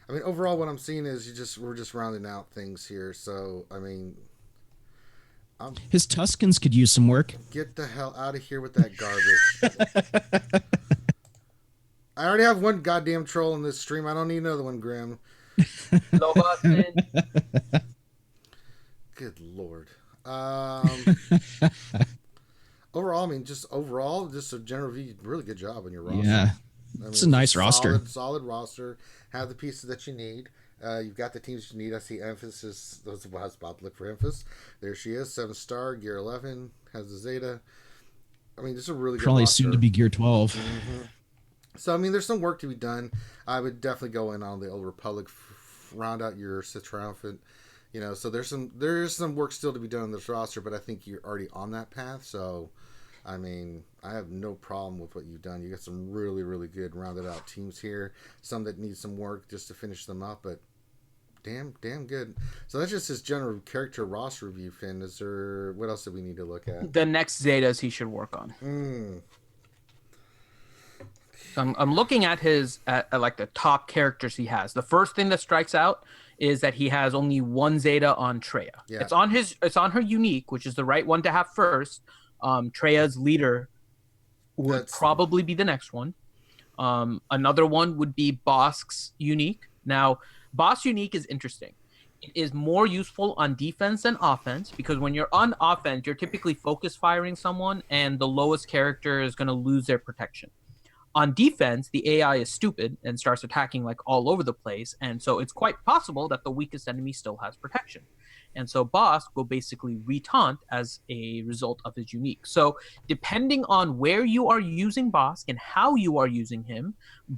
I mean, overall, what I'm seeing is we're just rounding out things here. So, I mean, his Tuscans could use some work. Get the hell out of here with that garbage. I already have one goddamn troll in this stream. I don't need another one, Grim. Good Lord. Overall, I mean, just a general view, really good job on your roster. Yeah. I mean, it's a nice roster. Solid roster. Have the pieces that you need. You've got the teams you need. I see Emphasis. I was about to look for Emphasis. There she is. 7-star, gear 11. Has the Zeta. I mean, this is a really good Probably roster. soon to be gear 12. Mm-hmm. So, I mean, there's some work to be done. I would definitely go in on the Old Republic, round out your Sith Triumphant. You know, so there's some work still to be done on this roster, but I think you're already on that path. So, I mean, I have no problem with what you've done. You got some really, really good rounded out teams here. Some that need some work just to finish them up, but damn good. So that's just his general character roster review, Finn. What else do we need to look at? The next Zetas he should work on. So I'm looking at like the top characters he has. The first thing that strikes out is that he has only 1 Zeta on Treya. Yeah. It's on her unique, which is the right one to have first. Treya's leader would probably be the next one. Another one would be Bosk's unique. Now, Bosk unique is interesting. It is more useful on defense than offense, because when you're on offense, you're typically focus firing someone, and the lowest character is going to lose their protection. On defense, the AI is stupid and starts attacking like all over the place, and so it's quite possible that the weakest enemy still has protection. And so Bosk will basically retaunt as a result of his unique. So depending on where you are using Bosk and how you are using him,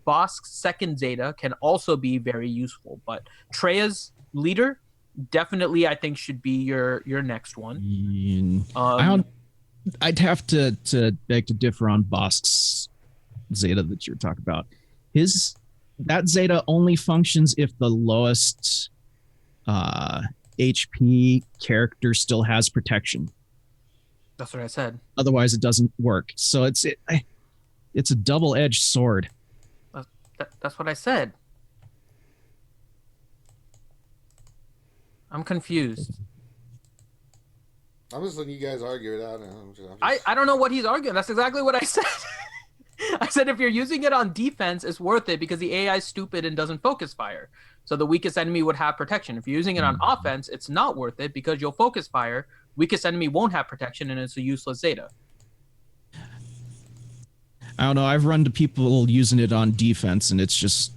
Bosk's second Zeta can also be very useful. But Treya's leader definitely, I think, should be your next one. I'd have to beg to differ on Bosk's Zeta that you're talking about. That Zeta only functions if the lowest HP character still has protection. That's what I said. Otherwise, it doesn't work. So it's a double-edged sword. That's what I said. I'm confused. I'm just letting you guys argue it out. I don't know what he's arguing. That's exactly what I said. I said if you're using it on defense, it's worth it because the AI is stupid and doesn't focus fire. So the weakest enemy would have protection. If you're using it on offense, it's not worth it because you'll focus fire. Weakest enemy won't have protection, and it's a useless Zeta. I don't know. I've run to people using it on defense, and it's just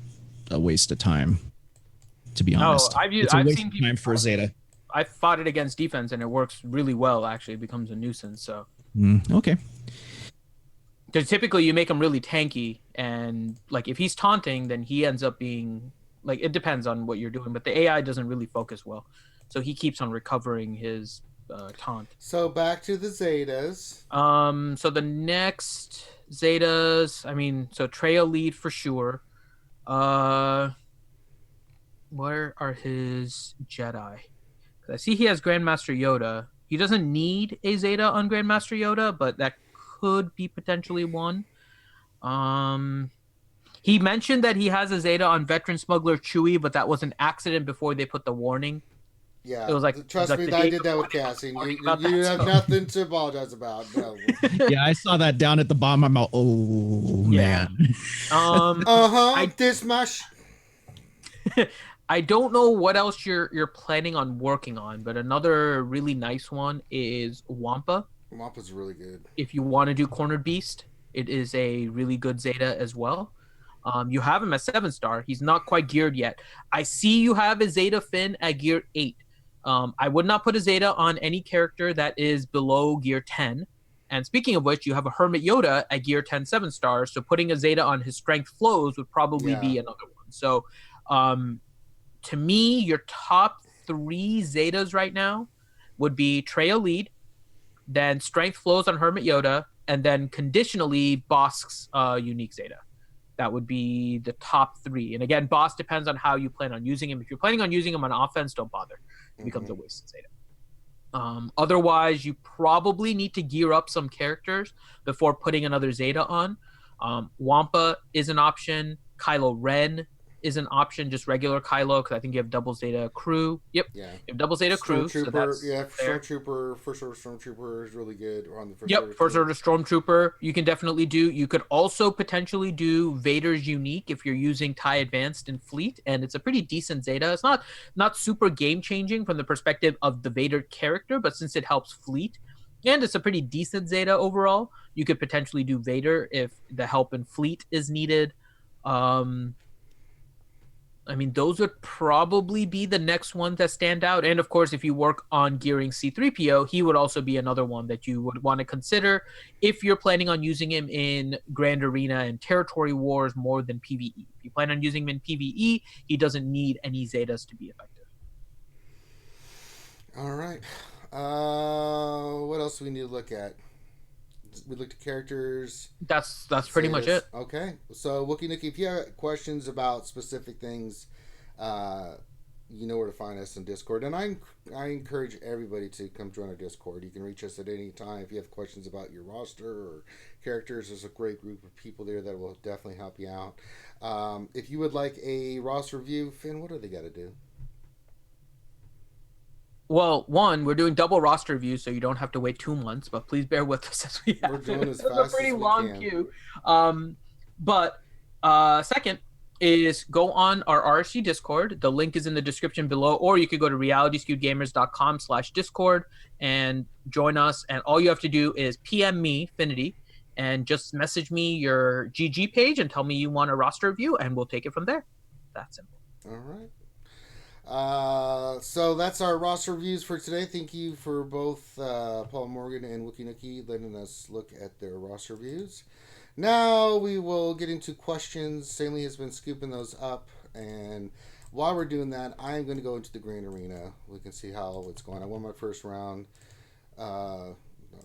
a waste of time. To be honest, it's a waste of time for a Zeta. I fought it against defense, and it works really well. Actually, it becomes a nuisance. So okay. Because typically you make him really tanky, and like if he's taunting, then he ends up being like, it depends on what you're doing, but the AI doesn't really focus well, so he keeps on recovering his taunt. So back to the Zetas. So the next Zetas, I mean, so Trail lead for sure. Where are his Jedi? I see he has Grandmaster Yoda. He doesn't need a Zeta on Grandmaster Yoda, but that could be potentially one. He mentioned that he has a Zeta on Veteran Smuggler Chewie, but that was an accident before they put the warning. Yeah, it was like, trust me, I did that with Cassie. You have nothing to apologize about. No. Yeah, I saw that down at the bottom. I'm like, oh man. This much. I don't know what else you're planning on working on, but another really nice one is Wampa. Wampa's really good. If you want to do Cornered Beast, it is a really good Zeta as well. You have him at 7-star. He's not quite geared yet. I see you have a Zeta Finn at gear 8. I would not put a Zeta on any character that is below gear 10. And speaking of which, you have a Hermit Yoda at gear 10 7-star. So putting a Zeta on his strength flows would probably be another one. So to me, your top 3 Zetas right now would be Traya lead, then strength flows on Hermit Yoda, and then conditionally Bosk's unique Zeta. That would be the top 3. And again, Boss depends on how you plan on using him. If you're planning on using him on offense, don't bother. It becomes a wasted Zeta. Otherwise, you probably need to gear up some characters before putting another Zeta on. Wampa is an option. Kylo Ren is an option, just regular Kylo, because I think you have double Zeta crew. Yep. Yeah. You have double Zeta crew. So that's Stormtrooper, First Order Stormtrooper is really good. Or on the First Order Stormtrooper. You can definitely do. You could also potentially do Vader's unique if you're using TIE Advanced in Fleet, and it's a pretty decent Zeta. It's not super game changing from the perspective of the Vader character, but since it helps Fleet, and it's a pretty decent Zeta overall, you could potentially do Vader if the help in Fleet is needed. I mean, those would probably be the next ones that stand out. And of course, if you work on gearing C-3PO, he would also be another one that you would want to consider if you're planning on using him in Grand Arena and Territory Wars more than PvE. If you plan on using him in PvE, he doesn't need any Zetas to be effective. All right. What else do we need to look at? We looked at characters. That's pretty much it. Okay. So, Wookie Nookie, if you have questions about specific things, you know where to find us on Discord. And I encourage everybody to come join our Discord. You can reach us at any time if you have questions about your roster or characters. There's a great group of people there that will definitely help you out. If you would like a roster review, Finn, what do they got to do? Well, one, we're doing double roster reviews, so you don't have to wait 2 months, but please bear with us as we have. We're doing as fast a pretty as long can. Queue. But second is go on our RSG Discord. The link is in the description below, or you could go to realityskewedgamers.com/Discord and join us. And all you have to do is PM me, Finity, and just message me your GG page and tell me you want a roster review, and we'll take it from there. That's simple. All right. So that's our roster reviews for today. Thank you for both Paul Morgan and Wookie Nookie letting us look at their roster reviews. Now we will get into questions. Stanley has been scooping those up, and while we're doing that, I'm going to go into the Grand Arena. We can see how it's going. I won my first round. No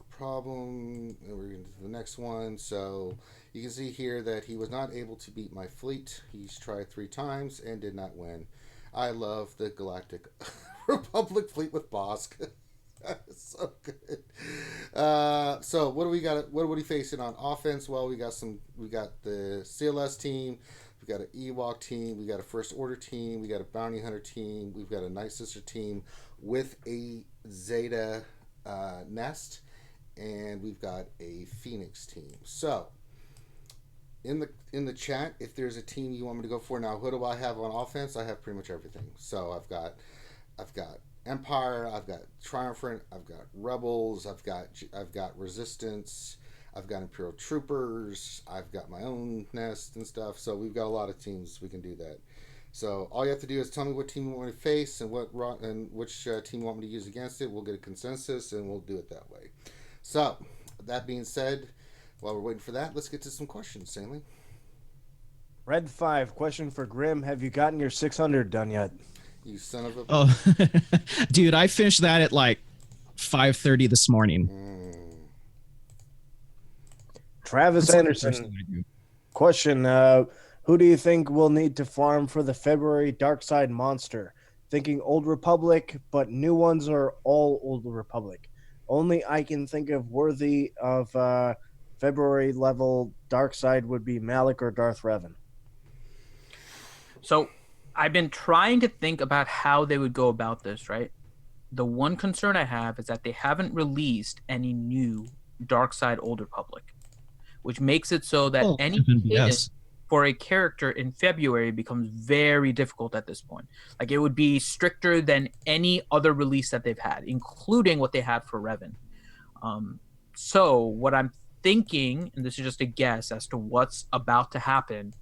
problem. And we're into the next one. So you can see here that he was not able to beat my fleet. He's tried 3 times and did not win. I love the Galactic Republic fleet with Bosk. That's so good. So what do we got? What are we facing on offense? Well, we got the CLS team. We got an Ewok team. We got a First Order team. We got a Bounty Hunter team. We've got a Night Sister team with a Zeta Nest, and we've got a Phoenix team. So in the chat if there's a team you want me to go for. Now, who do I have on offense? I have pretty much everything. So I've got Empire, I've got Triumphant, I've got Rebels, I've got Resistance, I've got Imperial Troopers, I've got my own nest and stuff. So we've got a lot of teams we can do that. So all you have to do is tell me what team you want me to face and which team you want me to use against it. We'll get a consensus and we'll do it that way. So that being said, while we're waiting for that, let's get to some questions, Stanley. Red 5, question for Grim. Have you gotten your 600 done yet? You son of a... Oh, dude, I finished that at like 5:30 this morning. Travis Anderson, question. Who do you think will need to farm for the February Darkside monster? Thinking Old Republic, but new ones are all Old Republic. Only I can think of worthy of February level Darkside would be Malik or Darth Revan. So I've been trying to think about how they would go about this, right? The one concern I have is that they haven't released any new Darkside Old Republic, which makes it so that any cadence for a character in February becomes very difficult at this point. Like, it would be stricter than any other release that they've had, including what they had for Revan. So what I'm thinking, and this is just a guess as to what's about to happen,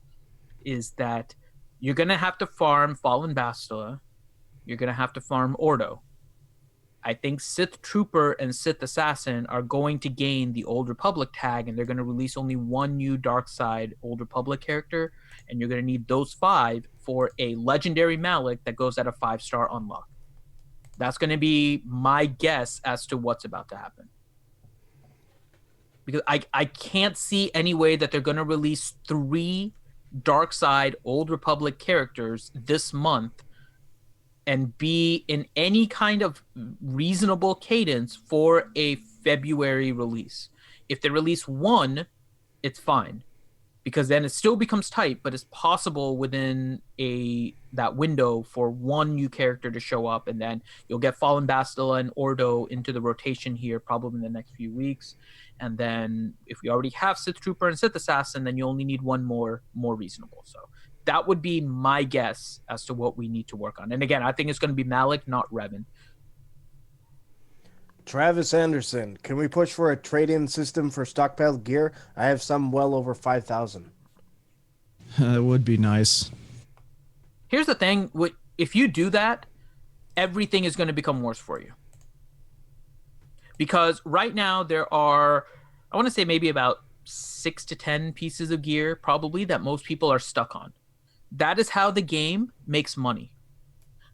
is that you're going to have to farm Fallen Bastila. You're going to have to farm Ordo. I think Sith Trooper and Sith Assassin are going to gain the Old Republic tag, and they're going to release only one new Darkside Old Republic character, and you're going to need those 5 for a Legendary Malik that goes at a 5-star unlock. That's going to be my guess as to what's about to happen. Because I can't see any way that they're going to release 3 Darkside Old Republic characters this month and be in any kind of reasonable cadence for a February release. If they release 1, it's fine, because then it still becomes tight, but it's possible within that window for 1 new character to show up, and then you'll get Fallen Bastila and Ordo into the rotation here probably in the next few weeks. And then if we already have Sith Trooper and Sith Assassin, then you only need 1 more reasonable. So that would be my guess as to what we need to work on. And again, I think it's going to be Malik, not Revan. Travis Anderson, can we push for a trade-in system for stockpiled gear? I have some well over 5,000. It would be nice. Here's the thing. If you do that, everything is going to become worse for you. Because right now there are, I want to say maybe about 6 to 10 pieces of gear probably that most people are stuck on. That is how the game makes money.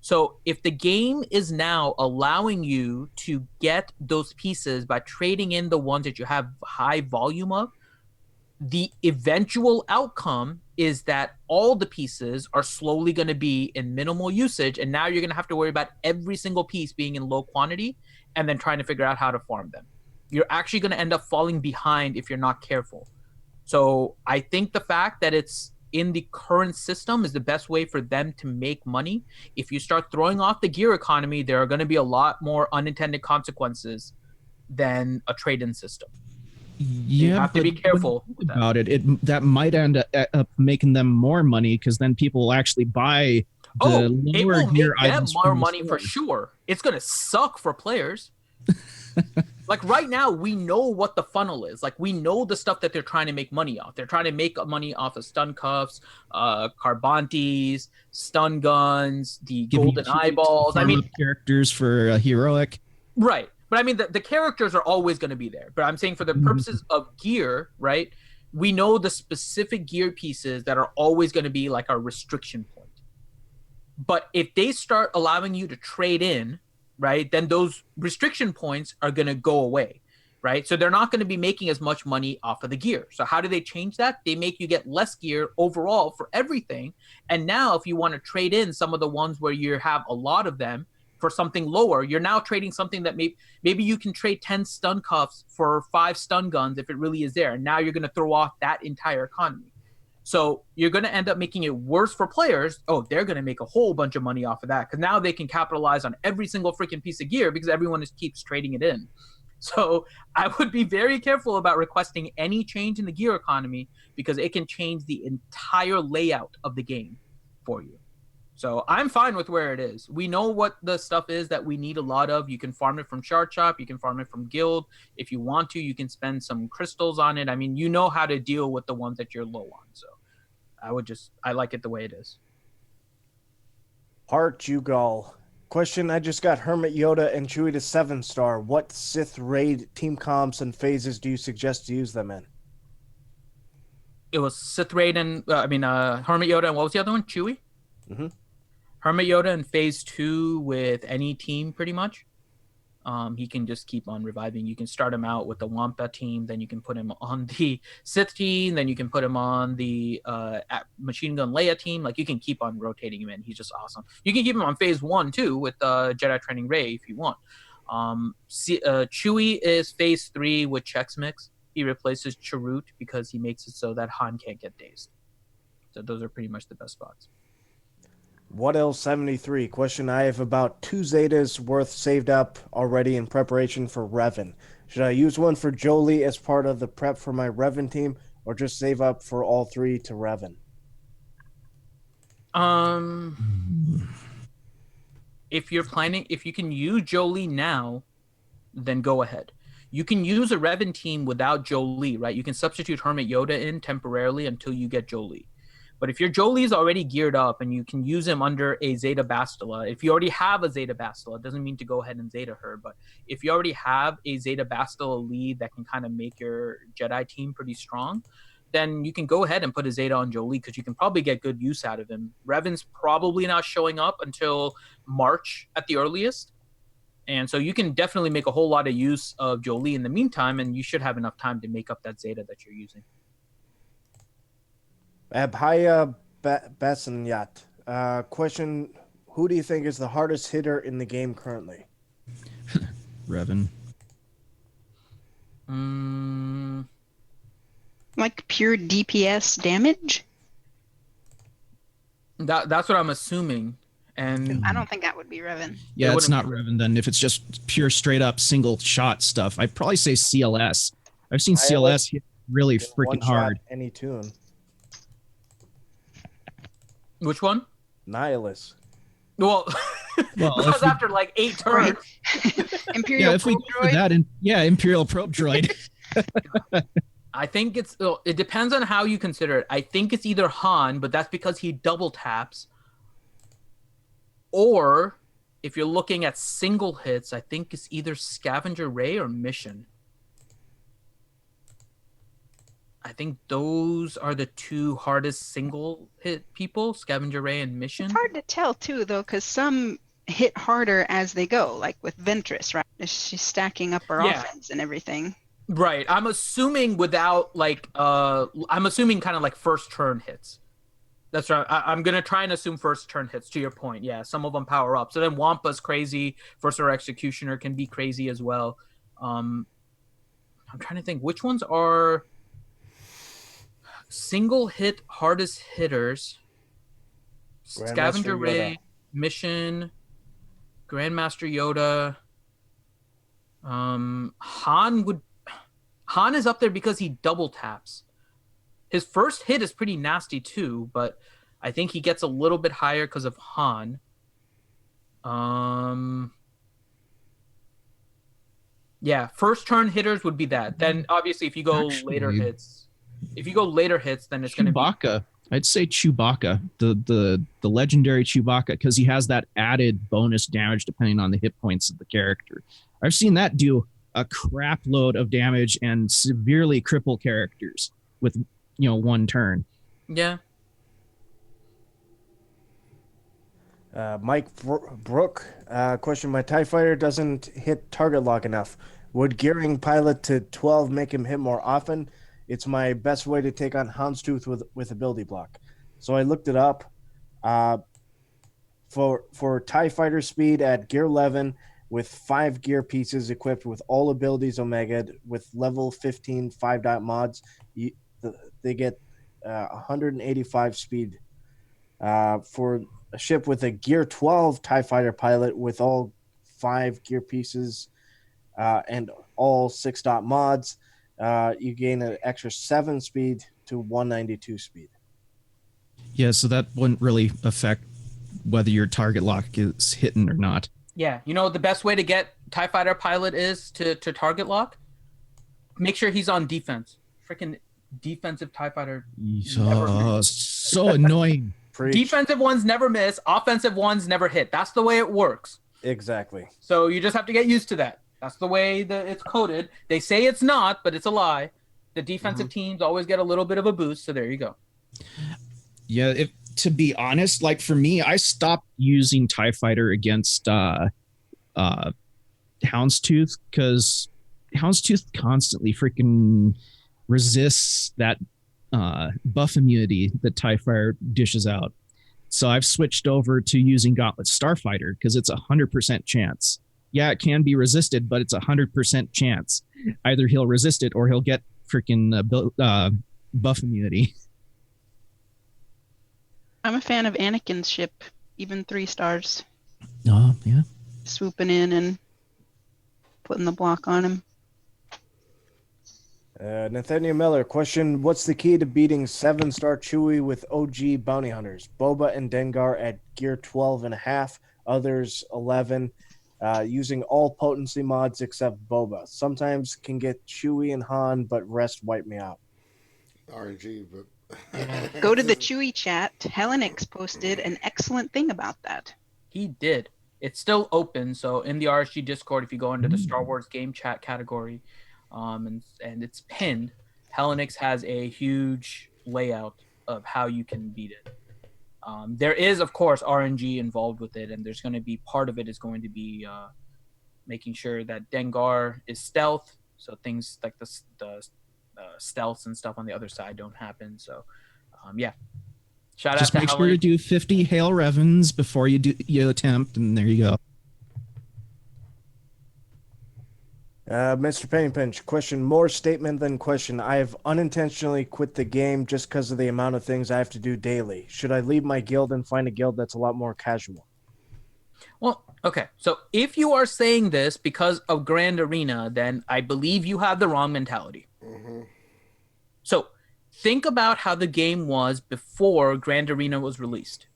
So if the game is now allowing you to get those pieces by trading in the ones that you have high volume of, the eventual outcome is that all the pieces are slowly going to be in minimal usage, and now you're going to have to worry about every single piece being in low quantity and then trying to figure out how to farm them. You're actually going to end up falling behind if you're not careful. So I think the fact that it's in the current system is the best way for them to make money. If you start throwing off the gear economy, there are going to be a lot more unintended consequences than a trade-in system. Yeah, you have to be careful with that. About it. That might end up making them more money, because then people will actually buy the lower gear items. It will make them more money for sure. It's going to suck for players. Like right now, we know what the funnel is. Like, we know the stuff that they're trying to make money off. They're trying to make money off of stun cuffs, carbantes, stun guns, the golden eyeballs. I mean, characters for heroic. Right. But I mean, the characters are always going to be there. But I'm saying for the purposes of gear, right, we know the specific gear pieces that are always going to be like our restriction point. But if they start allowing you to trade in, right, then those restriction points are going to go away, right? So they're not going to be making as much money off of the gear. So how do they change that? They make you get less gear overall for everything. And now if you want to trade in some of the ones where you have a lot of them for something lower, you're now trading something that maybe you can trade 10 stun cuffs for 5 stun guns if it really is there. And now you're going to throw off that entire economy. So you're going to end up making it worse for players. Oh, they're going to make a whole bunch of money off of that, because now they can capitalize on every single freaking piece of gear because everyone keeps trading it in. So I would be very careful about requesting any change in the gear economy because it can change the entire layout of the game for you. So I'm fine with where it is. We know what the stuff is that we need a lot of. You can farm it from Shard Shop. You can farm it from Guild. If you want to, you can spend some crystals on it. I mean, you know how to deal with the ones that you're low on. So I like it the way it is. Heart Jugal. Question, I just got Hermit Yoda and Chewie to 7-star. What Sith raid team comps and phases do you suggest to use them in? It was Sith Raid and, Hermit Yoda, and what was the other one? Chewie? Mm-hmm. Hermit Yoda in phase 2 with any team, pretty much. He can just keep on reviving. You can start him out with the Wampa team, then you can put him on the Sith team, then you can put him on the Machine Gun Leia team. Like, you can keep on rotating him in. He's just awesome. You can keep him on phase 1 too with Jedi Training Rey if you want. Chewie is phase 3 with Chex Mix. He replaces Chirrut because he makes it so that Han can't get dazed. So those are pretty much the best spots. What else 73? Question, I have about 2 Zetas worth saved up already in preparation for Revan. Should I use one for Jolie as part of the prep for my Revan team, or just save up for all 3 to Revan? If you can use Jolie now, then go ahead. You can use a Revan team without Jolie, right? You can substitute Hermit Yoda in temporarily until you get Jolie. But if your Jolie is already geared up and you can use him under a Zeta Bastila, if you already have a Zeta Bastila, it doesn't mean to go ahead and Zeta her, but if you already have a Zeta Bastila lead that can kind of make your Jedi team pretty strong, then you can go ahead and put a Zeta on Jolie because you can probably get good use out of him. Revan's probably not showing up until March at the earliest. And so you can definitely make a whole lot of use of Jolie in the meantime, and you should have enough time to make up that Zeta that you're using. Abhaya Basanyat. Question, who do you think is the hardest hitter in the game currently? Revan. Like pure DPS damage? That's what I'm assuming. And I don't think that would be Revan. Yeah, it's not Revan then. If it's just pure straight up single shot stuff, I'd probably say CLS. I've seen CLS hit really freaking hard. Any tune. Which one? Nihilus. Well, that was after like 8 turns. Imperial if we go for that, Imperial Probe Droid. I think it depends on how you consider it. I think it's either Han, but that's because he double taps. Or if you're looking at single hits, I think it's either Scavenger Rey or Mission. I think those are the 2 hardest single hit people, Scavenger Rey and Mission. It's hard to tell too, though, because some hit harder as they go, like with Ventress, right? She's stacking up her offense and everything. Right. I'm assuming without I'm assuming kind of like first turn hits. That's right. I'm going to try and assume first turn hits, to your point. Yeah, some of them power up. So then Wampa's crazy. First or Executioner can be crazy as well. I'm trying to think which ones are single hit hardest hitters. Scavenger Rey, Mission, Grandmaster Yoda. Han is up there because he double taps. His first hit is pretty nasty too, but I think he gets a little bit higher because of Han. Yeah, first turn hitters would be that. Then obviously if you go later hits, then it's going to be Chewbacca. I'd say Chewbacca, the legendary Chewbacca, because he has that added bonus damage depending on the hit points of the character. I've seen that do a crap load of damage and severely cripple characters with 1 turn. Yeah. Mike Brook, question, my TIE fighter doesn't hit target lock enough. Would gearing pilot to 12 make him hit more often? It's my best way to take on Houndstooth with ability block. So I looked it up. For TIE fighter speed at gear 11 with 5 gear pieces equipped with all abilities Omega with level 15 5-dot mods, they get 185 speed. For a ship with a gear 12 TIE fighter pilot with all 5 gear pieces and all 6-dot mods, you gain an extra 7 speed to 192 speed. Yeah, so that wouldn't really affect whether your target lock is hitting or not. Yeah, you know the best way to get TIE Fighter pilot is to target lock? Make sure he's on defense. Freaking defensive TIE Fighter. So annoying. Defensive ones never miss. Offensive ones never hit. That's the way it works. Exactly. So you just have to get used to that. That's the way that it's coded. They say it's not, but it's a lie. The defensive teams always get a little bit of a boost. So there you go. Yeah, to be honest, like for me, I stopped using TIE Fighter against Houndstooth because Houndstooth constantly freaking resists that buff immunity that TIE Fighter dishes out. So I've switched over to using Gauntlet Starfighter because it's 100% chance. Yeah, it can be resisted, but it's 100% chance. Either he'll resist it or he'll get freaking buff immunity. I'm a fan of Anakin's ship, even 3 stars. Oh, yeah. Swooping in and putting the block on him. Nathaniel Miller, question: what's the key to beating 7-star Chewie with OG bounty hunters? Boba and Dengar at gear 12.5, others 11, using all potency mods except Boba. Sometimes can get Chewie and Han, but rest wipe me out. RNG, but Go to the Chewy chat. Helenix posted an excellent thing about that. He did. It's still open. So in the RSG Discord, if you go into the Star Wars game chat category, and it's pinned, Helenix has a huge layout of how you can beat it. There is, of course, RNG involved with it, and there's going to be part of it is going to be making sure that Dengar is stealth, so things like the stealths and stuff on the other side don't happen. So, yeah. Shout Just out to make sure to Helenix. do 50 Hail Revens before you attempt, and there you go. Mr. Pennypinch, question: more statement than question. I have unintentionally quit the game just because of the amount of things I have to do daily. Should I leave my guild and find a guild that's a lot more casual? Well, okay. So if you are saying this because of Grand Arena, then I believe you have the wrong mentality. So think about how the game was before Grand Arena was released.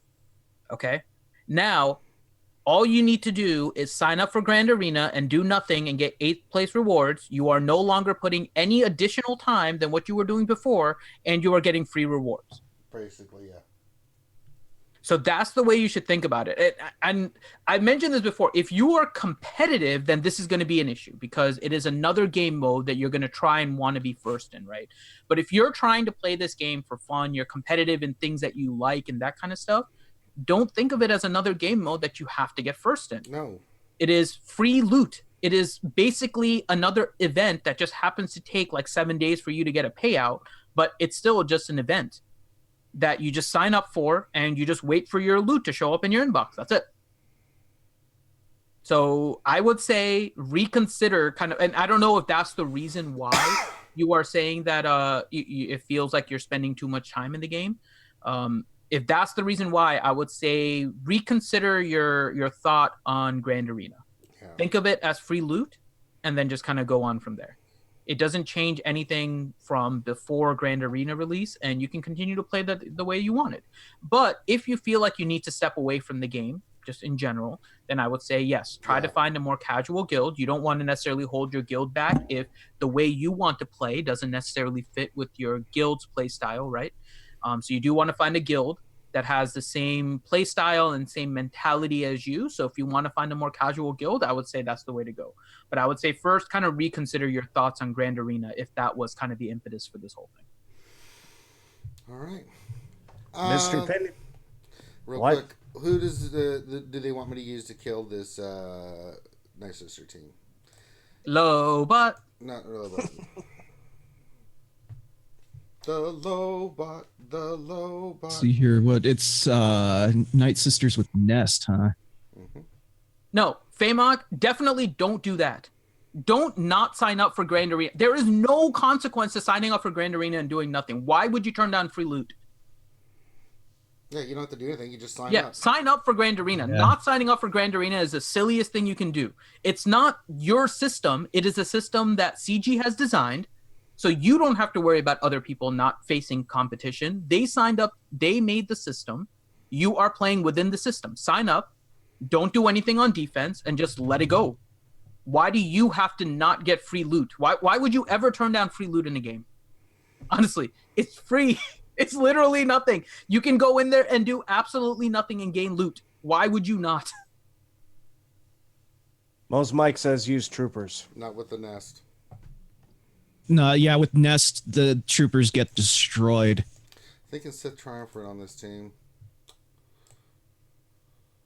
Okay? Now, all you need to do is sign up for Grand Arena and do nothing and get 8th place rewards. You are no longer putting any additional time than what you were doing before, and you are getting free rewards. basically, yeah. So that's the way you should think about it. And I mentioned this before. If you are competitive, then this is going to be an issue because it is another game mode that you're going to try and want to be first in, right? But if you're trying to play this game for fun, you're competitive in things that you like and that kind of stuff, don't think of it as another game mode that you have to get first in. No. It is free loot. It is basically another event that just happens to take like 7 days for you to get a payout, but it's still just an event that you just sign up for and you just wait for your loot to show up in your inbox. That's it. So I would say reconsider kind of, and I don't know if that's the reason why you are saying that it feels like you're spending too much time in the game. If that's the reason why, I would say reconsider your thought on Grand Arena. Yeah. Think of it as free loot and then just kind of go on from there. It doesn't change anything from before Grand Arena release, and you can continue to play the way you want it. But if you feel like you need to step away from the game, just in general, then I would say yes, try to find a more casual guild. You don't want to necessarily hold your guild back if the way you want to play doesn't necessarily fit with your guild's play style, right? So you do want to find a guild that has the same play style and same mentality as you. So if you want to find a more casual guild, I would say that's the way to go. But I would say first kind of reconsider your thoughts on Grand Arena if that was kind of the impetus for this whole thing. All right. Mr. Penny. Real What? quick, who does do they want me to use to kill this Night Sister team? Lobot. Not Robot. The Lobot. See here, what it's Night Sisters with Nest, huh? No, Famok, definitely don't do that. Don't not sign up for Grand Arena. There is no consequence to signing up for Grand Arena and doing nothing. Why would you turn down free loot? Yeah, you don't have to do anything. You just sign Yeah, up. sign up for Grand Arena. Yeah. Not signing up for Grand Arena is the silliest thing you can do. It's not your system. It is a system that CG has designed, so you don't have to worry about other people not facing competition. They signed up. They made the system. You are playing within the system. Sign up. Don't do anything on defense and just let it go. Why do you have to not get free loot? Why would you ever turn down free loot in a game? Honestly, it's free. It's literally nothing. You can go in there and do absolutely nothing and gain loot. Why would you not? Most Mike says use troopers. Not with the nest. No, yeah, with Nest, the troopers get destroyed. Thinking Sith Triumvirate on this team.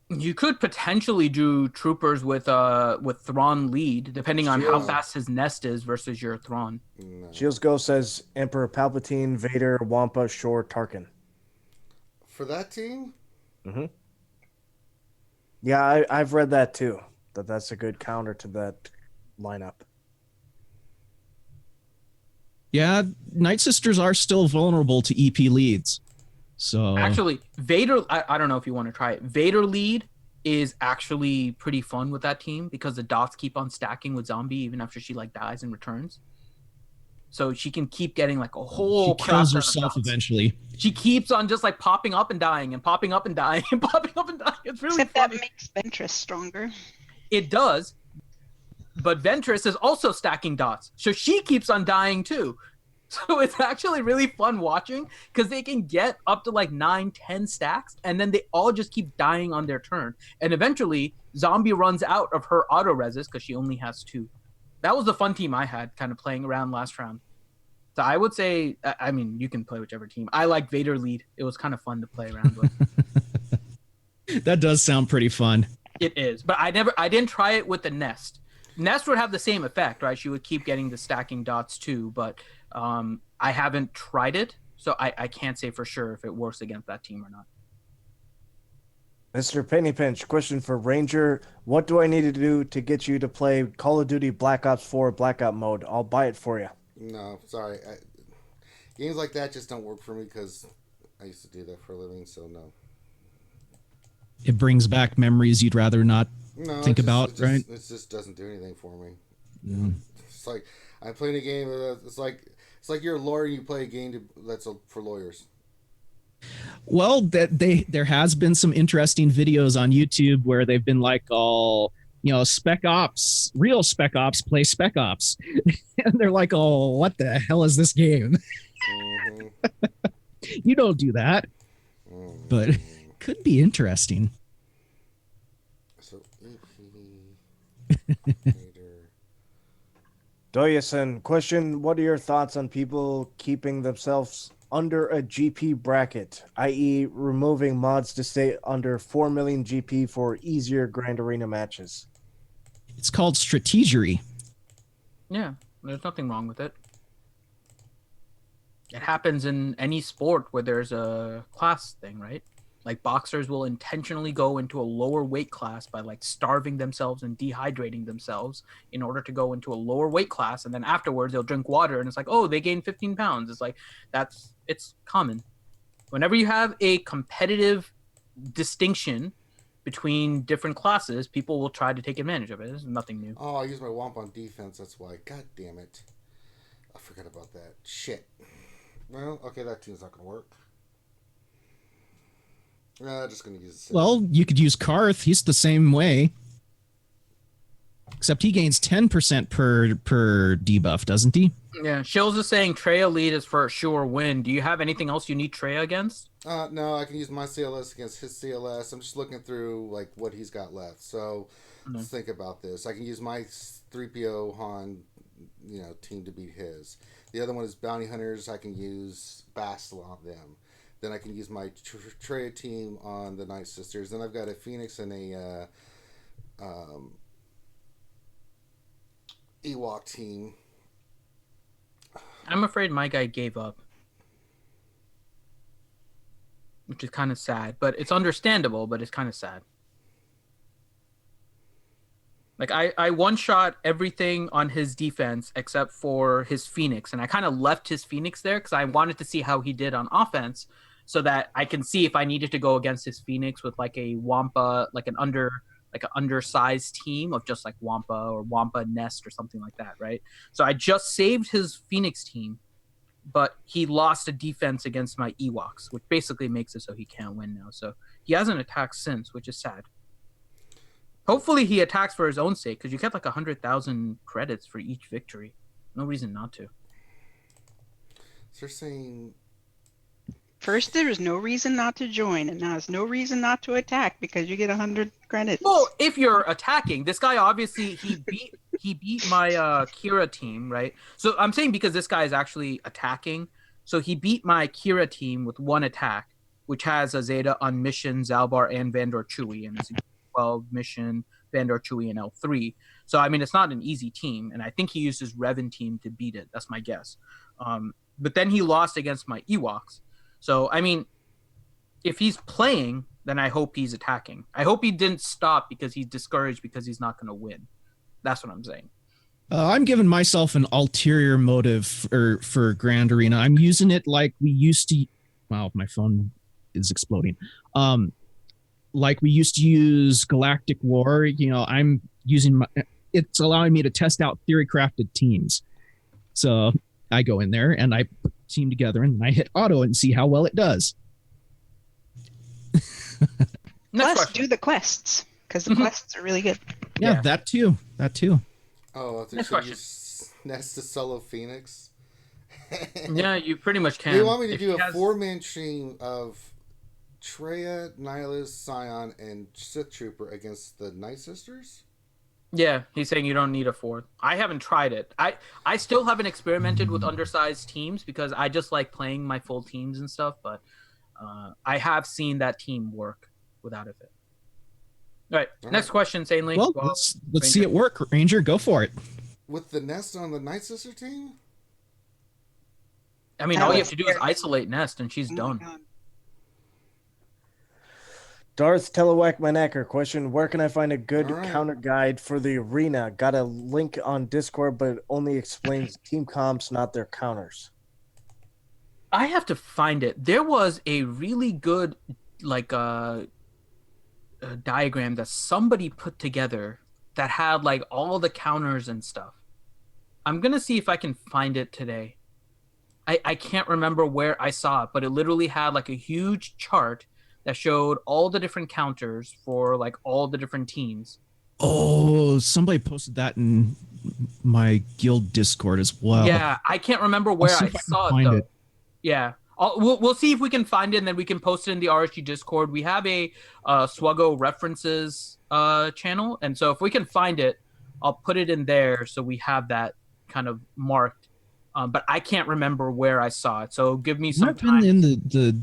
You could potentially do troopers with Thrawn lead, depending on how fast his nest is versus your Thrawn. No. Shieldsgo says Emperor Palpatine, Vader, Wampa, Shore, Tarkin. For that team? Mm-hmm. Yeah, I've read that too. That's a good counter to that lineup. Yeah, Night Sisters are still vulnerable to EP leads. So Actually, Vader, I don't know if you want to try it. Vader lead is actually pretty fun with that team because the dots keep on stacking with Zombie even after she like dies and returns. So she can keep getting like a whole she kills crap ton of herself dots. eventually. She keeps on just like popping up and dying and popping up and dying and popping up and dying. It's really Except funny. that makes Ventress stronger. It does, but Ventress is also stacking dots, so she keeps on dying too. So it's actually really fun watching because they can get up to like 9-10 stacks and then they all just keep dying on their turn. And eventually Zombie runs out of her auto resist because she only has 2. That was the fun team I had kind of playing around last round. So I would say, I mean, you can play whichever team. I like Vader lead. It was kind of fun to play around with. That does sound pretty fun. It is, but I didn't try it with the Nest. Nest would have the same effect, right? She would keep getting the stacking dots too, but I haven't tried it, so I can't say for sure if it works against that team or not. Mr. Penny Pinch, question for Ranger. What do I need to do to get you to play Call of Duty Black Ops 4 Blackout mode? I'll buy it for you. No, sorry. Games like that just don't work for me because I used to do that for a living, so no. It brings back memories you'd rather not think about, right? It just doesn't do anything for me. Mm. It's like I'm playing a game. It's like you're a lawyer and you play a game that's for lawyers. Well, there has been some interesting videos on YouTube where they've been like all, Spec Ops, real Spec Ops play Spec Ops. And they're like, oh, what the hell is this game? Mm-hmm. You don't do that. Mm-hmm. But it could be interesting. So EP Doyason, question, what are your thoughts on people keeping themselves under a GP bracket, i.e. removing mods to stay under 4 million GP for easier Grand Arena matches? It's called strategery. Yeah, there's nothing wrong with it. It happens in any sport where there's a class thing, right? Like boxers will intentionally go into a lower weight class by like starving themselves and dehydrating themselves in order to go into a lower weight class. And then afterwards they'll drink water and it's like, oh, they gained 15 pounds. It's like, it's common. Whenever you have a competitive distinction between different classes, people will try to take advantage of it. There's nothing new. Oh, I use my Womp on defense. That's why. God damn it. I forgot about that. Shit. Well, okay, that team's not going to work. Just going to use it. Well, you could use Karth. He's the same way. Except he gains 10% per debuff, doesn't he? Yeah, Shills is saying Treya lead is for a sure win. Do you have anything else you need Treya against? No, I can use my CLS against his CLS. I'm just looking through like what he's got left. So let's think about this. I can use my 3PO Han, team to beat his. The other one is Bounty Hunters. I can use Bastel on them. Then I can use my Treya team on the Night Sisters. Then I've got a Phoenix and a Ewok team. I'm afraid my guy gave up, which is kind of sad, but it's understandable, but it's kind of sad. Like I one-shot everything on his defense except for his Phoenix, and I kind of left his Phoenix there because I wanted to see how he did on offense. so that I can see if I needed to go against his Phoenix with like a Wampa, like an undersized team of just like Wampa or Wampa Nest or something like that, right? So I just saved his Phoenix team, but he lost a defense against my Ewoks, which basically makes it so he can't win now. So he hasn't attacked since, which is sad. Hopefully he attacks for his own sake, because you get like 100,000 credits for each victory. No reason not to. So they're saying... First, there was no reason not to join, and now there's no reason not to attack because you get 100 credits. Well, if you're attacking, this guy obviously he beat my Kira team, right? So I'm saying because this guy is actually attacking, so he beat my Kira team with one attack, which has a Zeta on Mission, Zalbar, and Vandor Chewie, and it's a 12 Mission, Vandor Chewie, and L3. So I mean, it's not an easy team, and I think he used his Revan team to beat it. That's my guess. But then he lost against my Ewoks. So I mean, if he's playing, then I hope he's attacking. I hope he didn't stop because he's discouraged because he's not going to win. That's what I'm saying. I'm giving myself an ulterior motive for Grand Arena. I'm using it like we used to. Wow, my phone is exploding. Like we used to use Galactic War. I'm using it's allowing me to test out theory crafted teams. So I go in there and I put the team together and I hit auto and see how well it does. Plus, do the quests, because the quests are really good. Yeah, that too. Oh, Next so question. Nest to solo Phoenix. Yeah, you pretty much can. They want me to If do he a has- 4-man stream of Treya, Nihilus, Scion, and Sith Trooper against the Night Sisters? Yeah, he's saying you don't need a fourth. I haven't tried it. I still haven't experimented with undersized teams because I just like playing my full teams and stuff, but I have seen that team work without a fit. All right, next question, Sanely. Well, let's see it work, Ranger. Go for it. With the Nest on the Night Sister team? I mean, all you have to do is isolate Nest, and she's done. God. Darth Telewak Manecker question: where can I find a good All right. counter guide for the arena? Got a link on Discord, but it only explains team comps, not their counters. I have to find it. There was a really good a diagram that somebody put together that had like all the counters and stuff. I'm gonna see if I can find it today. I can't remember where I saw it, but it literally had like a huge chart that showed all the different counters for like all the different teams. Oh, somebody posted that in my guild Discord as well. Yeah, I can't remember where see I if I can saw it find though. it. Yeah, we'll see if we can find it, and then we can post it in the RSG Discord. We have a swgoh references channel, and so if we can find it, I'll put it in there so we have that kind of marked. But I can't remember where I saw it, so give me some Might have been time. in the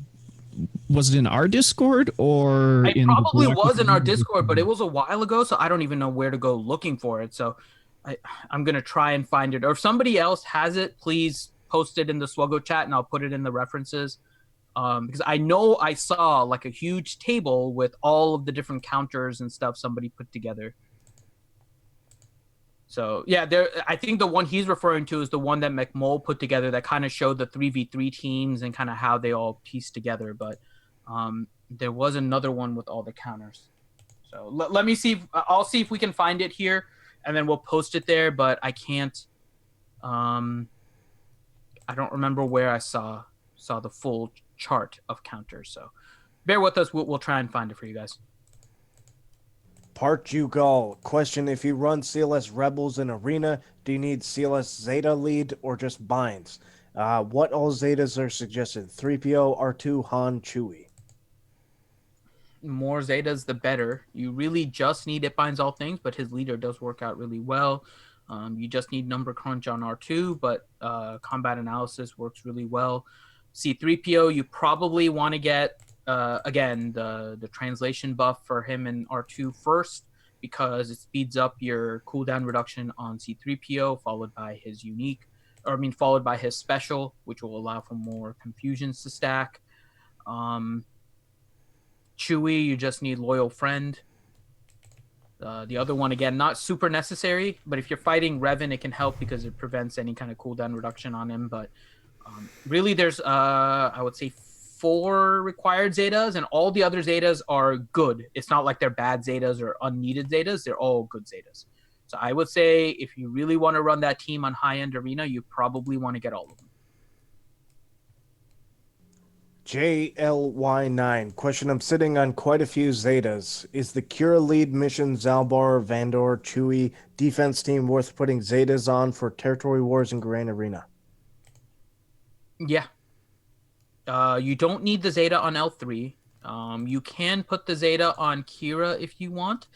was it in our Discord or It in probably the was in our Discord, but it was a while ago, so I don't even know where to go looking for it. So I'm gonna try and find it, or if somebody else has it, please post it in the swgoh chat, and I'll put it in the references. Because I know I saw like a huge table with all of the different counters and stuff somebody put together. So yeah, I think the one he's referring to is the one that McMull put together that kind of showed the 3v3 teams and kind of how they all pieced together. But there was another one with all the counters. So let me see. I'll see if we can find it here, and then we'll post it there. But I can't. I don't remember where I saw the full chart of counters. So bear with us. We'll try and find it for you guys. Part Jugal question: if you run CLS Rebels in Arena, do you need CLS Zeta lead or just binds? What all Zetas are suggested? 3PO, R2, Han, Chewie. More Zetas, the better. You really just need It Binds All Things, but his leader does work out really well. You just need number crunch on R2, but combat analysis works really well. C3PO, you probably want to get again the translation buff for him in R2 first, because it speeds up your cooldown reduction on C3PO, followed by his followed by his special, which will allow for more confusions to stack. Chewie, you just need Loyal Friend. The other one, again, not super necessary, but if you're fighting Revan, it can help because it prevents any kind of cooldown reduction on him. But really, there's I would say 4 required Zetas, and all the other Zetas are good. It's not like they're bad Zetas or unneeded Zetas. They're all good Zetas. So I would say if you really want to run that team on high-end arena, you probably want to get all of them. JLY9 question. I'm sitting on quite a few Zetas. Is the Cure lead mission Zalbar, Vandor, Chewie defense team worth putting Zetas on for Territory Wars and Grand Arena? Yeah. You don't need the Zeta on L3. You can put the Zeta on Kira if you want.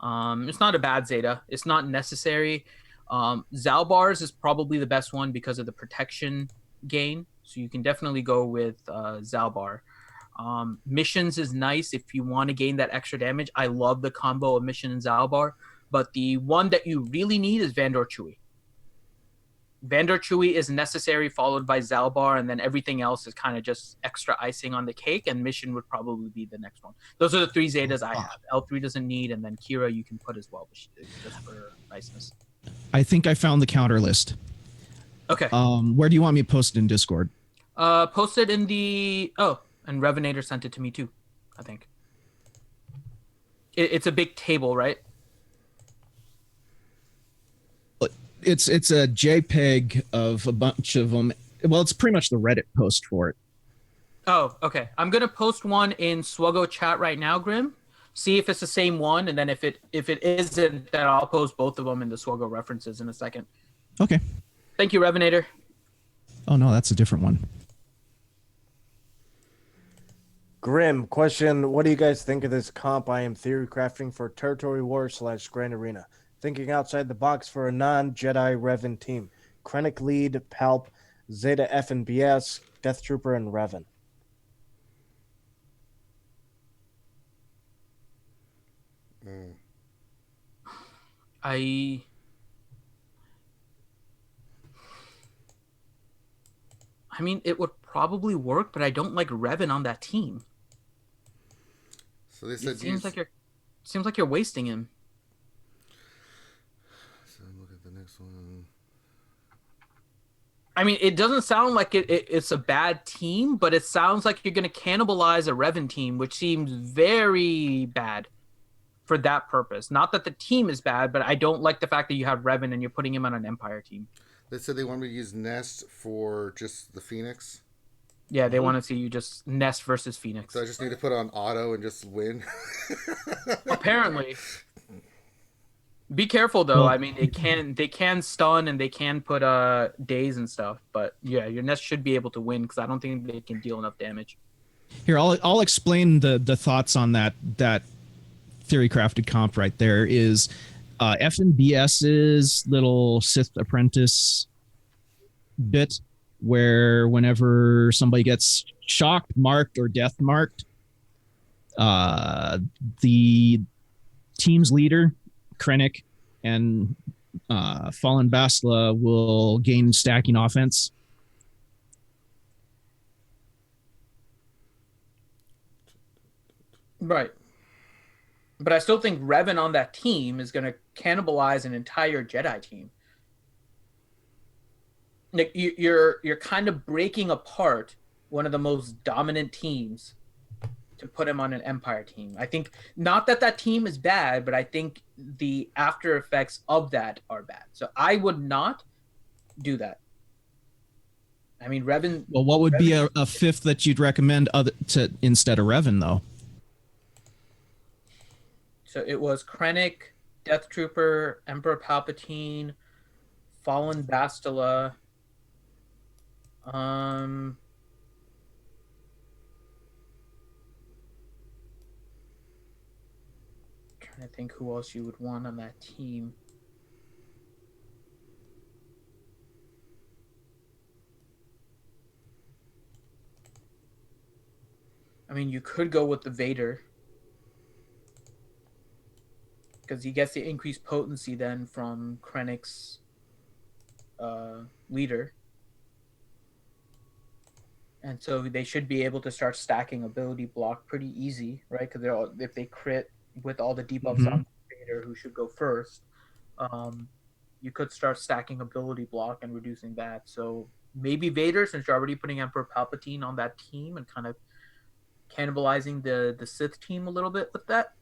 It's not a bad Zeta. It's not necessary. Zalbar's is probably the best one because of the protection gain. So you can definitely go with Zalbar. Missions is nice if you want to gain that extra damage. I love the combo of Mission and Zalbar. But the one that you really need is Vandor Chewie. Vandor Chewie is necessary, followed by Zalbar, and then everything else is kind of just extra icing on the cake, and Mission would probably be the next one. Those are the 3 Zetas I have. L3 doesn't need, and then Kira you can put as well, just for niceness. I think I found the counter list. Okay. Where do you want me to post it in Discord? Post it in the... Oh, and Revenator sent it to me too, I think. It's a big table, right? It's a JPEG of a bunch of them. Well, it's pretty much the Reddit post for it. Oh, okay. I'm gonna post one in swgoh chat right now, Grim. See if it's the same one, and then if it isn't, then I'll post both of them in the swgoh references in a second. Okay. Thank you, Revenator. Oh no, that's a different one. Grim question. What do you guys think of this comp I am theory crafting for Territory War / Grand Arena? Thinking outside the box for a non-Jedi Revan team. Krennic lead, Palp, Zeta F and BS, Death Trooper, and Revan. I mean, it would probably work, but I don't like Revan on that team. So they said It seems like you're wasting him. So look at the next one. I mean, it doesn't sound like it's a bad team, but it sounds like you're going to cannibalize a Revan team, which seems very bad for that purpose. Not that the team is bad, but I don't like the fact that you have Revan and you're putting him on an Empire team. They said they want me to use Nest for just the Phoenix. Yeah, they want to see you just Nest versus Phoenix. So I just need to put on auto and just win. Apparently. Be careful though. I mean, they can stun and they can put days and stuff, but yeah, your Nest should be able to win because I don't think they can deal enough damage. Here, I'll explain the thoughts on that theory crafted comp right there. Is FNBS's little Sith apprentice bit where whenever somebody gets shocked, marked, or death marked, the team's leader, Krennic, and Fallen Bastila will gain stacking offense. Right. But I still think Revan on that team is going to cannibalize an entire Jedi team. Nick, you're kind of breaking apart one of the most dominant teams to put him on an Empire team. I think not that team is bad, but I think the after effects of that are bad. So I would not do that. I mean, Revan. Well, what would be a fifth that you'd recommend instead of Revan, though? So it was Krennic, Death Trooper, Emperor Palpatine, Fallen Bastila. Trying to think who else you would want on that team. I mean, you could go with the Vader. Because he gets the increased potency then from Krennic's leader. And so they should be able to start stacking ability block pretty easy, right? Because if they crit with all the debuffs on Vader, who should go first, you could start stacking ability block and reducing that. So maybe Vader, since you're already putting Emperor Palpatine on that team and kind of cannibalizing the Sith team a little bit with that.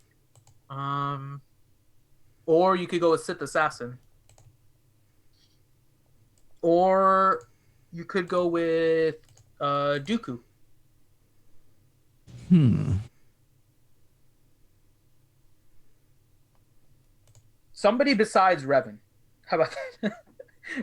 Or you could go with Sith Assassin. Or you could go with Dooku. Somebody besides Revan. How about that?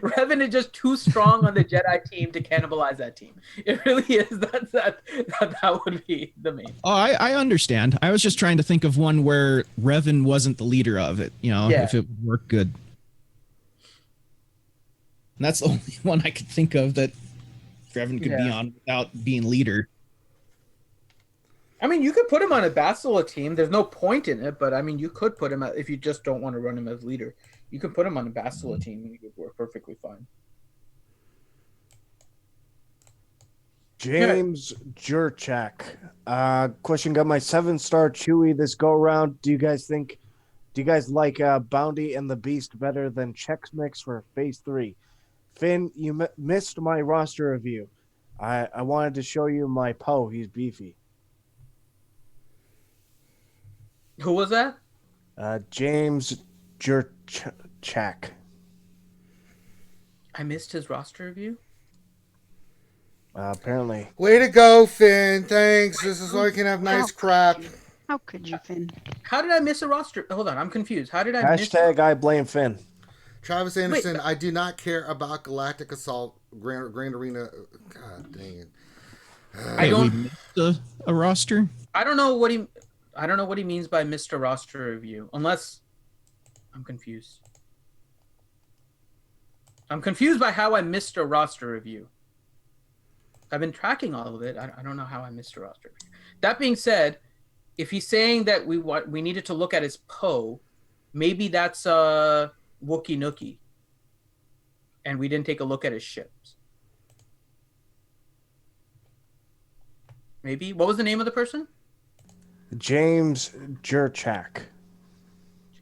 Revan is just too strong on the Jedi team to cannibalize that team. It really is. That would be the main. Oh, I understand. I was just trying to think of one where Revan wasn't the leader of it, if it would work good. And that's the only one I could think of that Revan could be on without being leader. I mean, you could put him on a Bastila team. There's no point in it, but I mean, you could put him if you just don't want to run him as leader. You could put him on a Bastila team and he would work perfectly fine. James Jurchak. Question, got my 7-star Chewie this go around. Do you guys like Bounty and the Beast better than Chex Mix for Phase 3? Finn, you missed my roster review. I wanted to show you my Poe. He's beefy. Who was that? James Jurchak. I missed his roster review. Apparently. Way to go, Finn. Thanks. This is why we can have nice crap. How could you, Finn? How did I miss a roster? Hold on, I'm confused. How did I miss? Hashtag I blame Finn. Travis Anderson, I do not care about Galactic Assault, Grand Arena. God dang it. I don't. We missed a roster. I don't know what he means by Mr. Roster Review, unless I'm confused. I'm confused by how I missed a roster review. I've been tracking all of it. I don't know how I missed a roster review. That being said, if he's saying that we needed to look at his Poe, maybe that's Wookie Nookie, and we didn't take a look at his ships. Maybe. What was the name of the person? James Jurchak.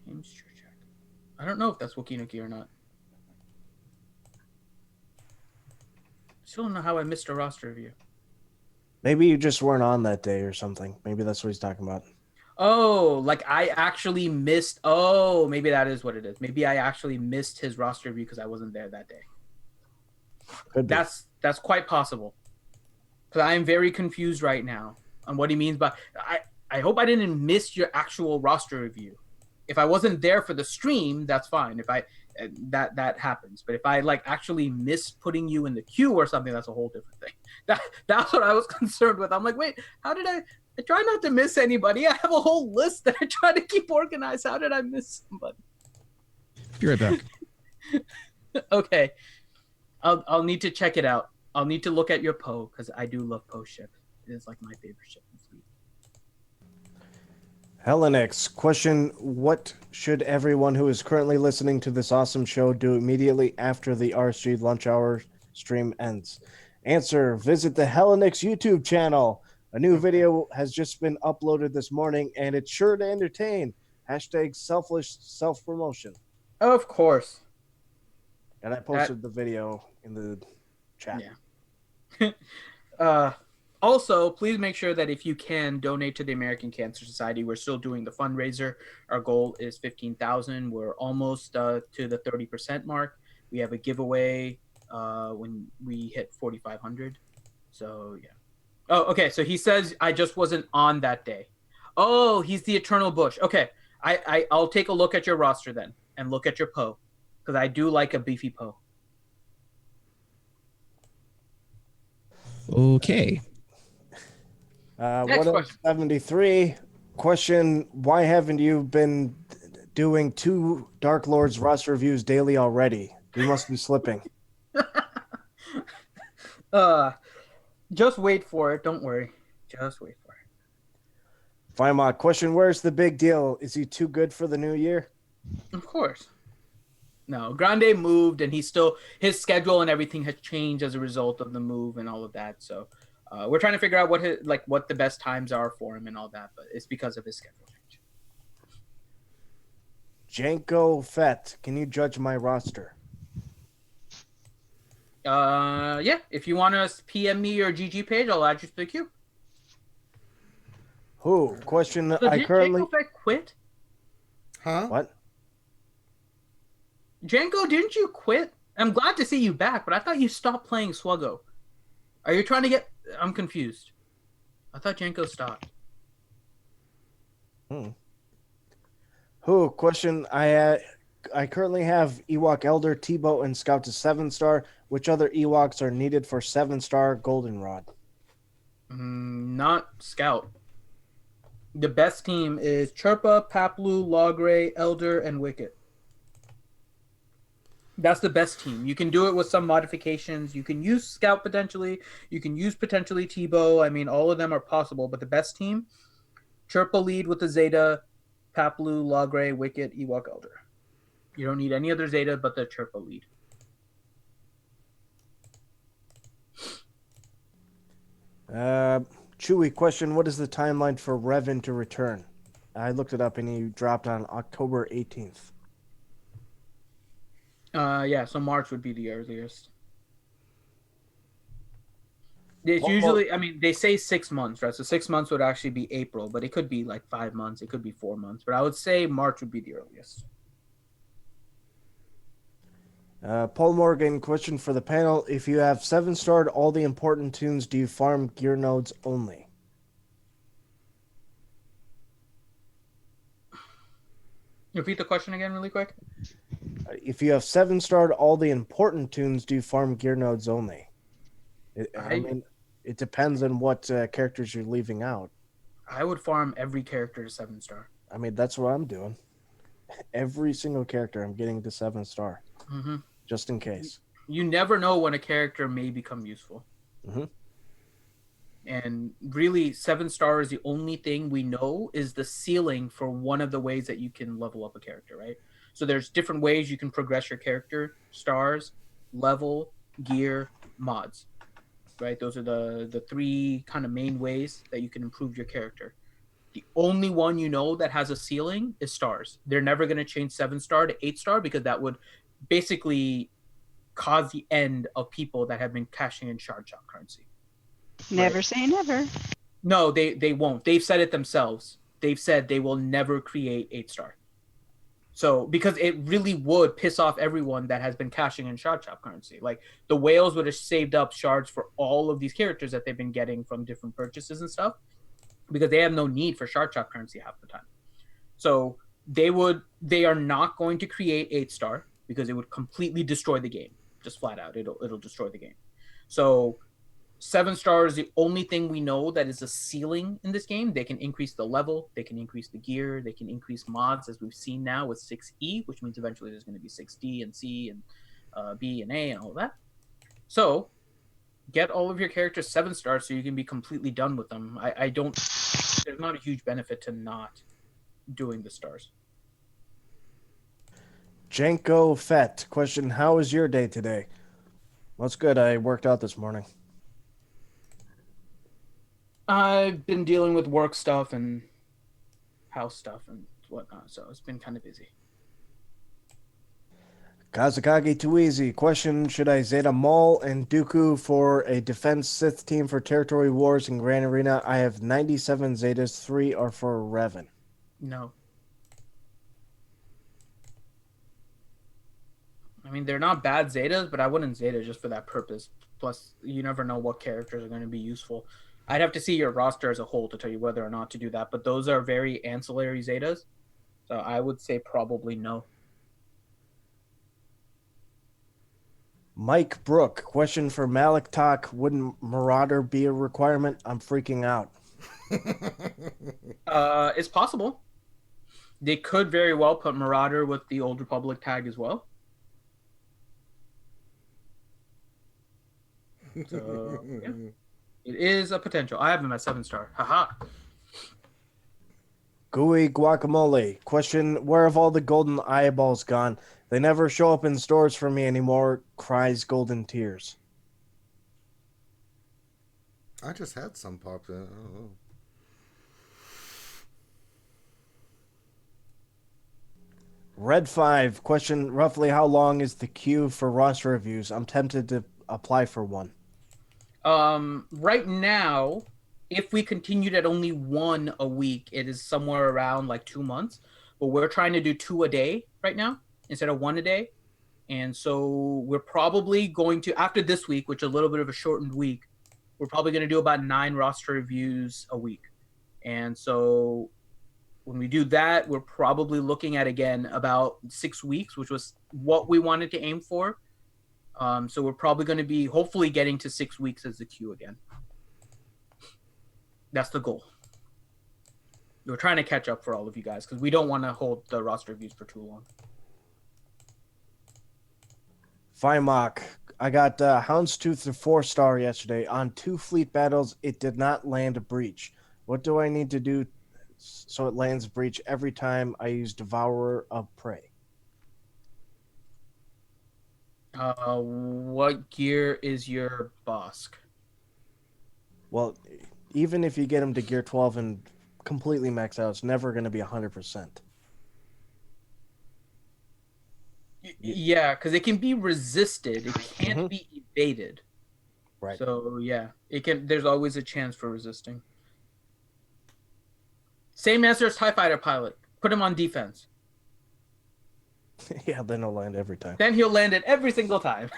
James Jurchak. I don't know if that's Wookie Nookie or not. Still don't know how I missed a roster review. Maybe you just weren't on that day or something. Maybe that's what he's talking about. Oh, like I actually missed. Oh, maybe that is what it is. Maybe I actually missed his roster review because I wasn't there that day. Could be. That's quite possible. Because I am very confused right now on what he means by. I hope I didn't miss your actual roster review. If I wasn't there for the stream, that's fine. If I that happens. But if I actually miss putting you in the queue or something, that's a whole different thing. That's what I was concerned with. I'm like, wait, how did I try not to miss anybody? I have a whole list that I try to keep organized. How did I miss somebody? Be right back. Okay. I'll need to check it out. I'll need to look at your Poe because I do love Poe ship. It is like my favorite ship in Fleet. Hellenix, question, what should everyone who is currently listening to this awesome show do immediately after the RSG Lunch Hour stream ends? Answer, visit the Hellenix YouTube channel. A new video has just been uploaded this morning, and it's sure to entertain. Hashtag selfless self-promotion. Of course. And I posted the video in the chat. Yeah. Also, please make sure that if you can donate to the American Cancer Society. We're still doing the fundraiser. Our goal is $15,000. We're almost to the 30% mark. We have a giveaway when we hit 4,500. So yeah. Oh, okay. So he says I just wasn't on that day. Oh, he's the Eternal Bush. Okay, I'll take a look at your roster then and look at your Poe because I do like a beefy Poe. Okay. Next question. 73 question, why haven't you been doing 2 Dark Lords roster reviews daily already? You must be slipping. Just wait for it. Don't worry. Just wait for it. Fimod, question, where's the big deal? Is he too good for the new year? Of course. No, Grande moved and his schedule and everything has changed as a result of the move and all of that. So we're trying to figure out what the best times are for him and all that, but it's because of his schedule change. Janko Fett, can you judge my roster? Yeah. If you want to PM me or GG page, I'll add you to the queue. Who? Question. So I did currently. Janko Fett quit? Huh? What? Janko, didn't you quit? I'm glad to see you back, but I thought you stopped playing swgoh. Are you trying to get? I'm confused. I thought Janko stopped. Who? Question. I currently have Ewok Elder, T-Boat, and Scout to 7-star. Which other Ewoks are needed for 7-star Goldenrod? Not Scout. The best team is Chirpa, Paplu, Logray, Elder, and Wicket. That's the best team. You can do it with some modifications. You can use Scout potentially. You can use potentially T-Bow. I mean, all of them are possible. But the best team, Chirpa lead with the Zeta, Paplu, Logray, Wicket, Ewok, Elder. You don't need any other Zeta but the Chirpa lead. Chewy, question. What is the timeline for Revan to return? I looked it up and he dropped on October 18th. Yeah, so March would be the earliest. It's What usually, I mean, they say 6 months, right? So 6 months would actually be April, but it could be like 5 months. It could be 4 months, but I would say March would be the earliest. Paul Morgan, question for the panel. If you have 7-starred all the important tunes, do you farm gear nodes only? Repeat the question again really quick. If you have 7-starred all the important tunes, do you farm gear nodes only? I mean, it depends on what characters you're leaving out. I would farm every character to 7-star. I mean, that's what I'm doing. Every single character I'm getting to 7-star. Mm-hmm. Just in case. You never know when a character may become useful. Mm-hmm. And really, 7-star is the only thing we know is the ceiling for one of the ways that you can level up a character, right? So there's different ways you can progress your character: stars, level, gear, mods, right? Those are the 3 kind of main ways that you can improve your character. The only one you know that has a ceiling is stars. They're never going to change 7-star to 8-star because that would basically cause the end of people that have been cashing in shard shop currency. Never say never. No, they won't. They've said it themselves. They've said they will never create 8-star. So because it really would piss off everyone that has been cashing in shard shop currency. Like the whales would have saved up shards for all of these characters that they've been getting from different purchases and stuff, because they have no need for shard shop currency half the time. So they are not going to create 8-star because it would completely destroy the game. Just flat out, it'll destroy the game. So 7-star is the only thing we know that is a ceiling in this game. They can increase the level, they can increase the gear, they can increase mods, as we've seen now with 6E, which means eventually there's going to be 6D and C and B and A and all that. So get all of your characters 7-star so you can be completely done with them. There's not a huge benefit to not doing the stars. Janko Fett, question. How was your day today? Well, it's good. I worked out this morning. I've been dealing with work stuff and house stuff and whatnot, so it's been kind of busy. Kazakage Too Easy, question. Should I Zeta Maul and Dooku for a defense Sith team for Territory Wars in Grand Arena? I have 97 Zetas, 3 are for Revan. No. I mean, they're not bad Zetas, but I wouldn't Zeta just for that purpose. Plus, you never know what characters are going to be useful. I'd have to see your roster as a whole to tell you whether or not to do that, but those are very ancillary Zetas, so I would say probably no. Mike Brook, question for Malik Talk. Wouldn't Marauder be a requirement? I'm freaking out. It's possible. They could very well put Marauder with the Old Republic tag as well. So, yeah. It is a potential. I have him at 7-star. Haha. Gooey Guacamole, question. Where have all the golden eyeballs gone? They never show up in stores for me anymore. Cries golden tears. I just had some pop in. I don't know. Red 5, question. Roughly how long is the queue for roster reviews? I'm tempted to apply for one? Right now, if we continued at only one a week, it is somewhere around like 2 months. But we're trying to do 2 a day right now instead of 1 a day. And so we're probably going to, after this week, which is a little bit of a shortened week, we're probably going to do about 9 roster reviews a week. And so when we do that, we're probably looking at, again, about 6 weeks, which was what we wanted to aim for. So we're probably going to be hopefully getting to 6 weeks as the queue again. That's the goal. We're trying to catch up for all of you guys because we don't want to hold the roster reviews for too long. Vimak, I got Houndstooth to 4-star yesterday. On 2 fleet battles, it did not land a breach. What do I need to do so it lands a breach every time I use Devourer of Prey? What gear is your Bosk? Well, even if you get him to gear 12 and completely max out, it's never going to be 100%. Yeah, because it can be resisted. It can't be evaded. Right. So yeah, it can. There's always a chance for resisting. Same answer as TIE Fighter pilot. Put him on defense. Yeah, then he'll land every time. Then he'll land it every single time.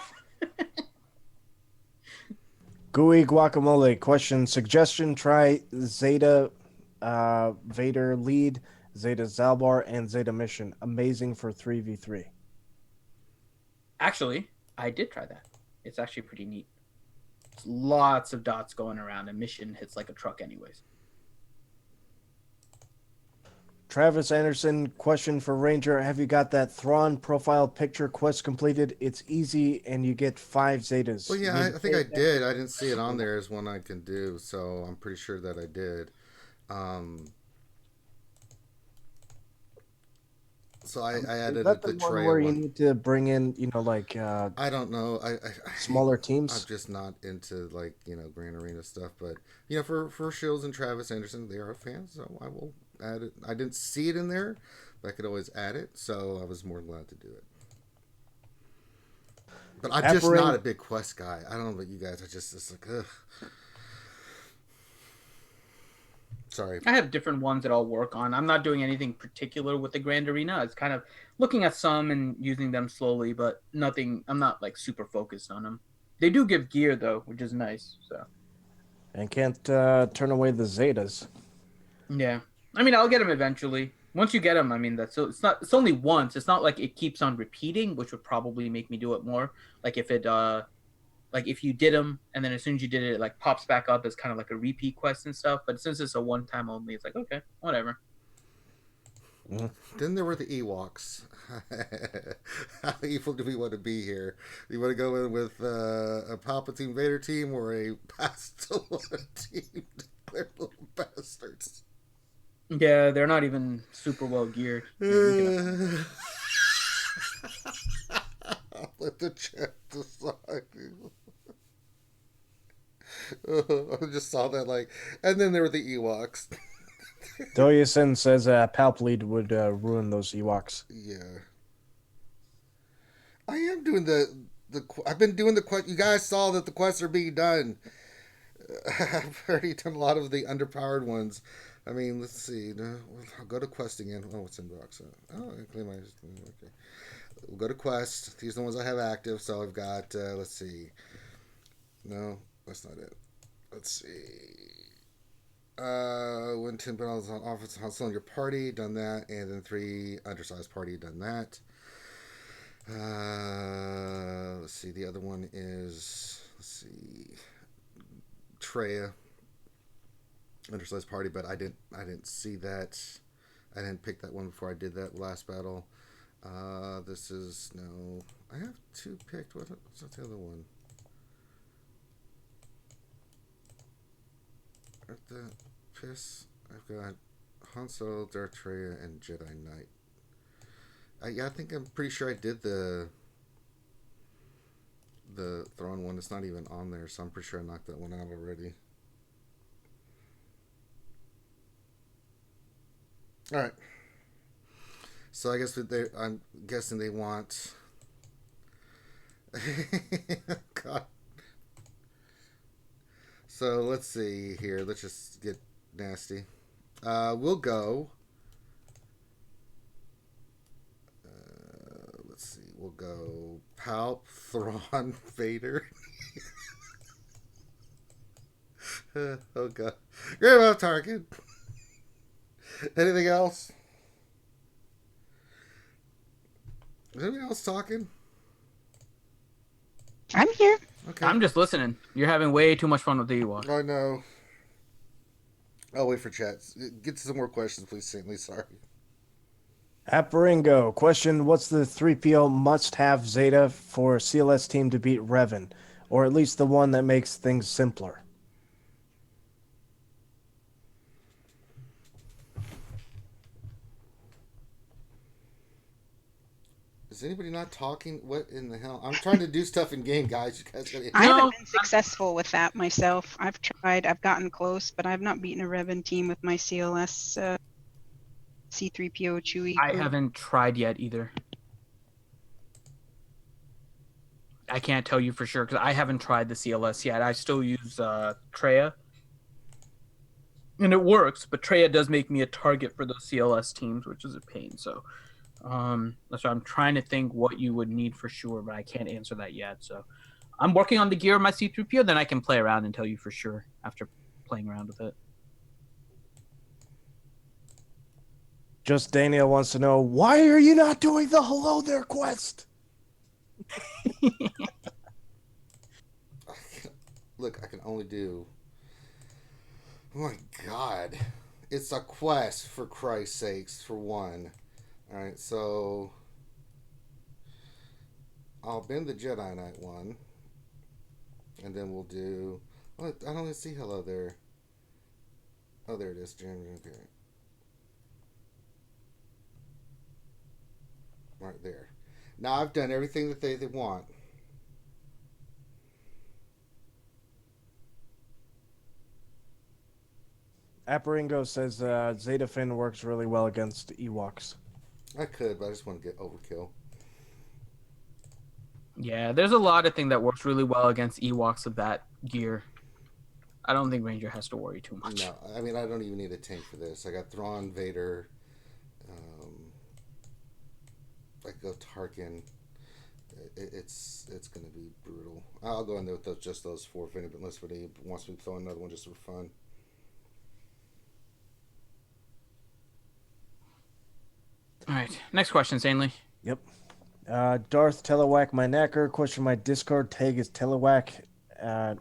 Gooey Guacamole question. Suggestion: try Zeta Vader lead, Zeta Zalbar, and Zeta Mission. Amazing for 3v3. Actually, I did try that. It's actually pretty neat. It's lots of dots going around, and Mission hits like a truck anyways. Travis Anderson, question for Ranger. Have you got that Thrawn profile picture quest completed? It's easy, and you get 5 Zetas. Well, yeah, I think I did. I didn't see it on there as one I can do, so I'm pretty sure that I did. So I added the tray where one. you need to bring in, like I don't know. I smaller teams. I'm just not into Grand Arena stuff, but for Shields and Travis Anderson, they are fans, so I will add it. I didn't see it in there, but I could always add it, so I was more glad to do it. But I'm just not a big quest guy. I don't know about you guys. It's like, ugh. Sorry. I have different ones that I'll work on. I'm not doing anything particular with the Grand Arena. It's kind of looking at some and using them slowly, but nothing. I'm not like super focused on them. They do give gear though, which is nice. So. And can't turn away the Zetas. Yeah, I mean, I'll get them eventually. Once you get them, I mean, it's only once. It's not like it keeps on repeating, which would probably make me do it more. Like if it like if you did them and then as soon as you did it, it like pops back up as kind of like a repeat quest and stuff. But since it's a one-time only, it's like, okay, whatever. Then there were the Ewoks. How evil do we want to be here? Do you want to go in with a Palpatine Vader team or a Pastelon team? They're little bastards. Yeah, they're not even super well geared. I'll let the chat decide. I just saw that and then there were the Ewoks. Doyasin says Palp lead would ruin those Ewoks. Yeah. I am doing I've been doing the quest. You guys saw that the quests are being done. I've already done a lot of the underpowered ones. I mean, let's see. I'll go to quest again. Oh, what's in box? Oh, I clean my. Okay. We'll go to quest. These are the ones I have active. So I've got. Let's see. No, that's not it. Let's see. When 10 battles on offense hostile in your party, done that, and then 3 undersized party, done that. Let's see. The other one is Treya, undersized party, but I didn't see that. I didn't pick that one before I did that last battle. This is no. I have 2 picked. What's the other one? At the piss, I've got Han Solo, Darth Treya, and Jedi Knight. I think I'm pretty sure I did the Thrawn one. It's not even on there, so I'm pretty sure I knocked that one out already. All right. So I guess I'm guessing they want. God So let's see here. Let's just get nasty. We'll go. Let's see. We'll go Palp, Thrawn, Vader. Oh god. Grandma Tarkin. Anything else? Is anybody else talking? I'm here. Okay. I'm just listening. You're having way too much fun with the Ewok. I know. I'll wait for chats. Get to some more questions, please, Saintly. Sorry. Apparingo, question, what's the 3PO must-have Zeta for a CLS team to beat Revan? Or at least the one that makes things simpler? Is anybody not talking? What in the hell? I'm trying to do stuff in game, guys. You guys gotta... I haven't been successful with that myself. I've tried. I've gotten close, but I've not beaten a Revan team with my CLS C3PO Chewie. I haven't tried yet either. I can't tell you for sure because I haven't tried the CLS yet. I still use Treya. And it works, but Treya does make me a target for those CLS teams, which is a pain. So that's why I'm trying to think what you would need for sure, but I can't answer that yet. So I'm working on the gear of my C3PO, then I can play around and tell you for sure after playing around with it. Just Daniel wants to know, why are you not doing the Hello There quest? Look, I can only do... Oh my god. It's a quest, for Christ's sakes, for one. Alright, so... I'll bend the Jedi Knight one. And then we'll do... Oh, I don't even see hello there. Oh, there it is. Okay. Right there. Now I've done everything that they want. Apparingo says Zeta Finn works really well against Ewoks. I could, but I just want to get overkill. Yeah, there's a lot of things that works really well against Ewoks of that gear. I don't think Ranger has to worry too much. No, I mean, I don't even need a tank for this. I got Thrawn, Vader. I go Tarkin. It's going to be brutal. I'll go in there with just those four, if anybody, unless somebody wants me to throw another one just for fun. All right, next question, Sanely. Yep. Darth Telewhack, my knacker. Question, my Discord tag is Telewhack. And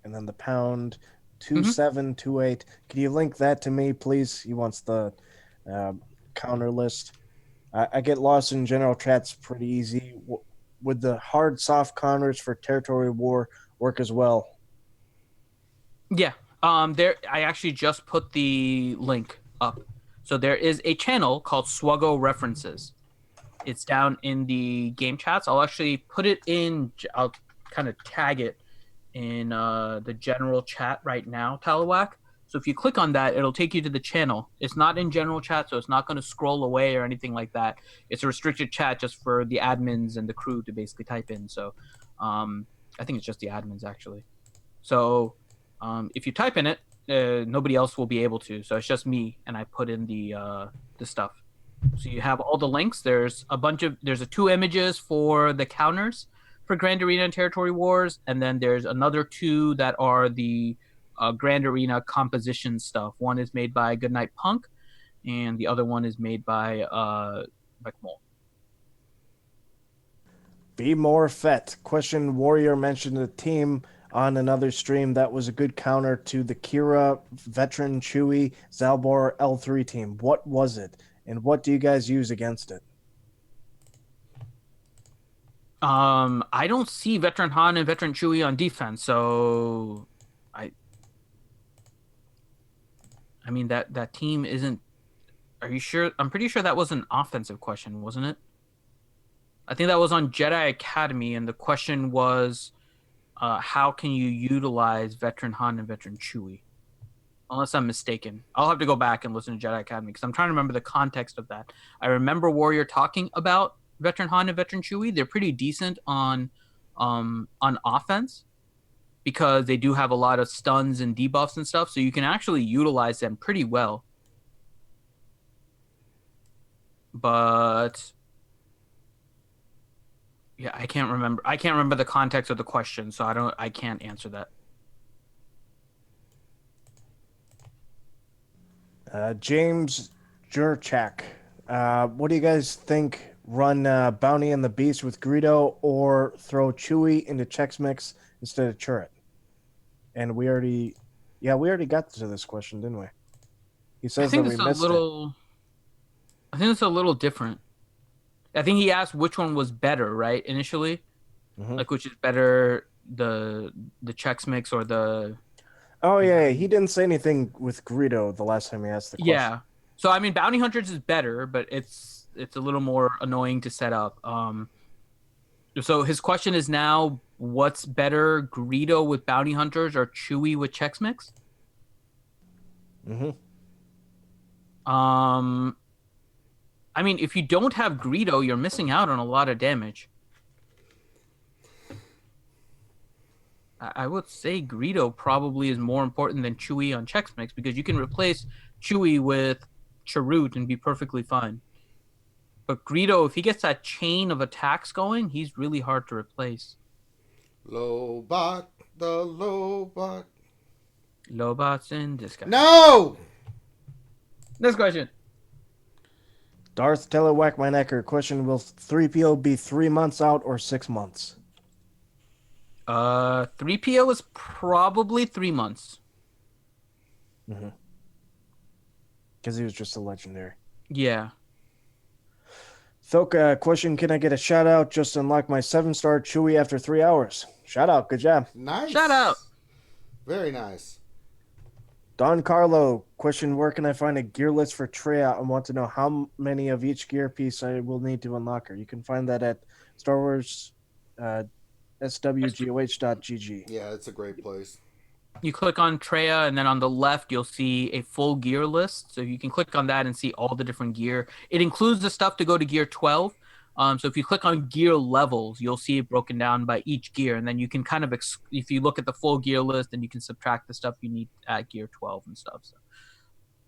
then the pound 2728. Can you link that to me, please? He wants the counter list. I get lost in general chats pretty easy. Would the hard, soft counters for territory war work as well? Yeah. There. I actually just put the link up. So there is a channel called SWGOH References. It's down in the game chats. I'll actually put it in. I'll kind of tag it in the general chat right now, Talawak. So if you click on that, it'll take you to the channel. It's not in general chat, so it's not going to scroll away or anything like that. It's a restricted chat just for the admins and the crew to basically type in. So I think it's just the admins, actually. So if you type in it, nobody else will be able to. So it's just me, and I put in the stuff. So you have all the links. There's two images for the counters for Grand Arena and Territory Wars, and then there's another two that are the Grand Arena composition stuff. One is made by Goodnight Punk, and the other one is made by Mole. Be more fet. Question, Warrior mentioned a team on another stream that was a good counter to the Kira, Veteran, Chewie, Zalbor L3 team. What was it, and what do you guys use against it? I don't see Veteran Han and Veteran Chewie on defense, so I mean that team isn't. Are you sure? I'm pretty sure that was an offensive question, wasn't it? I think that was on Jedi Academy, and the question was, how can you utilize Veteran Han and Veteran Chewie? Unless I'm mistaken. I'll have to go back and listen to Jedi Academy because I'm trying to remember the context of that. I remember Warrior talking about Veteran Han and Veteran Chewie. They're pretty decent on offense. because they do have a lot of stuns and debuffs and stuff, so you can actually utilize them pretty well. But yeah, I can't remember the context of the question, so I can't answer that. James Jurchak, what do you guys think? Run Bounty and the Beast with Greedo or throw Chewie into Chex Mix instead of Churret? And we already got to this question, didn't we? He says that we missed it. I think it's a little different. I think he asked which one was better, right? Initially, like which is better, the Chex Mix or the. Oh yeah, he didn't say anything with Greedo the last time he asked the question. Yeah, so I mean, Bounty Hunters is better, but it's a little more annoying to set up. So his question is now, what's better, Greedo with Bounty Hunters or Chewie with Chex Mix? I mean, if you don't have Greedo, you're missing out on a lot of damage. I would say Greedo probably is more important than Chewie on Chex Mix because you can replace Chewie with Chirrut and be perfectly fine. But Greedo, if he gets that chain of attacks going, he's really hard to replace. Lobot, the Lobot. Lobot's in disguise. No! Next question. Darth Telewhack my necker. Question: will 3PO be 3 months out or 6 months? 3PO is probably 3 months. Because he was just a legendary. Yeah. Thoka, question: can I get a shout out? Just unlocked my 7-star Chewie after 3 hours. Shout out, good job. Nice. Shout out. Very nice. Don Carlo, question: where can I find a gear list for Treya? I want to know how many of each gear piece I will need to unlock her. You can find that at Star Wars swgoh.gg. Yeah, it's a great place. You click on Treya, and then on the left, you'll see a full gear list. So you can click on that and see all the different gear. It includes the stuff to go to gear 12. So if you click on gear levels, you'll see it broken down by each gear. And then you can kind of, if you look at the full gear list, then you can subtract the stuff you need at gear 12 and stuff. So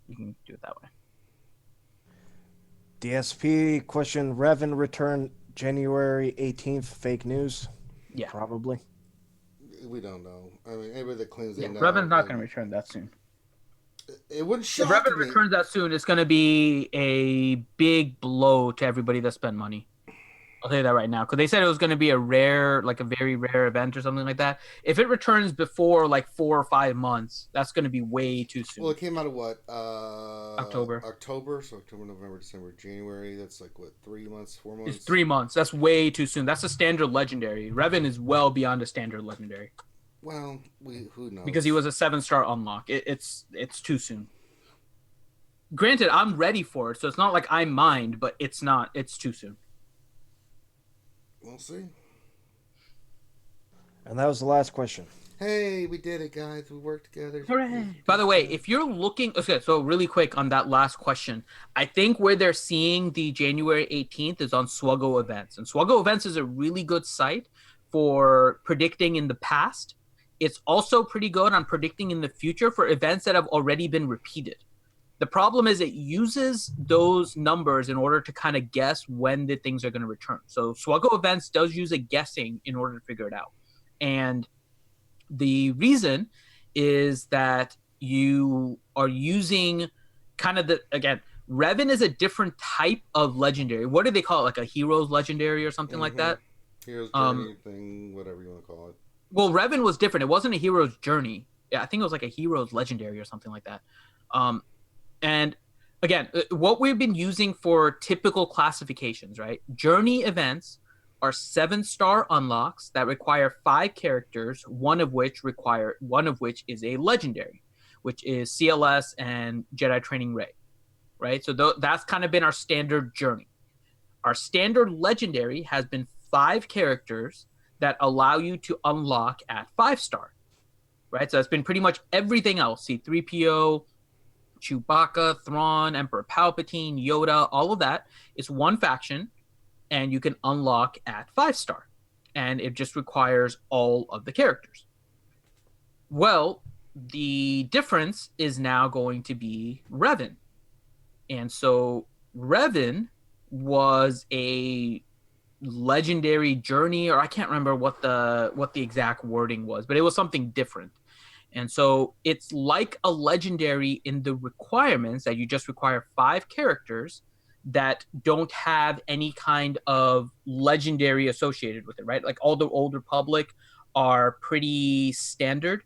you can do it that way. DSP, question: Revan return January 18th. Fake news? Yeah. Probably. We don't know. I mean, anybody that claims they know. Revan's not going to return that soon. It wouldn't shock If Revan me. returns that soon, it's going to be a big blow to everybody that spent money. I'll tell you that right now, because they said it was going to be a rare, like a very rare event or something like that. If it returns before like 4 or 5 months, that's going to be way too soon. Well, it came out of what? October. So October, November, December, January. That's like what, 3 months, 4 months? It's 3 months. That's way too soon. That's a standard legendary. Revan is well beyond a standard legendary. Well, who knows? Because he was a 7-star unlock. It's too soon. Granted, I'm ready for it, so it's not like I mind, but it's not. It's too soon. We'll see. And that was the last question. Hey, we did it, guys. We worked together. Hooray. By the way, if you're looking... Okay, so really quick on that last question. I think where they're seeing the January 18th is on swgoh events. And swgoh events is a really good site for predicting in the past. It's also pretty good on predicting in the future for events that have already been repeated. The problem is it uses those numbers in order to kind of guess when the things are going to return. So swgoh events does use a guessing in order to figure it out. And the reason is that you are using kind of again, Revan is a different type of legendary. What do they call it? Like a hero's legendary or something like that? Hero's journey thing, whatever you want to call it. Well, Revan was different. It wasn't a hero's journey. Yeah, I think it was like a hero's legendary or something like that. And again, what we've been using for typical classifications, right? Journey events are 7-star unlocks that require 5 characters, one of which is a legendary, which is CLS and Jedi Training Ray, right? So that's kind of been our standard journey. Our standard legendary has been 5 characters that allow you to unlock at 5-star, right? So it's been pretty much everything else. C-3PO, Chewbacca, Thrawn, Emperor Palpatine, Yoda, all of that is one faction, and you can unlock at 5-star. And it just requires all of the characters. Well, the difference is now going to be Revan. And so Revan was a legendary journey, or I can't remember what the exact wording was, but it was something different. And so it's like a legendary in the requirements that you just require 5 characters that don't have any kind of legendary associated with it, right? Like all the Old Republic are pretty standard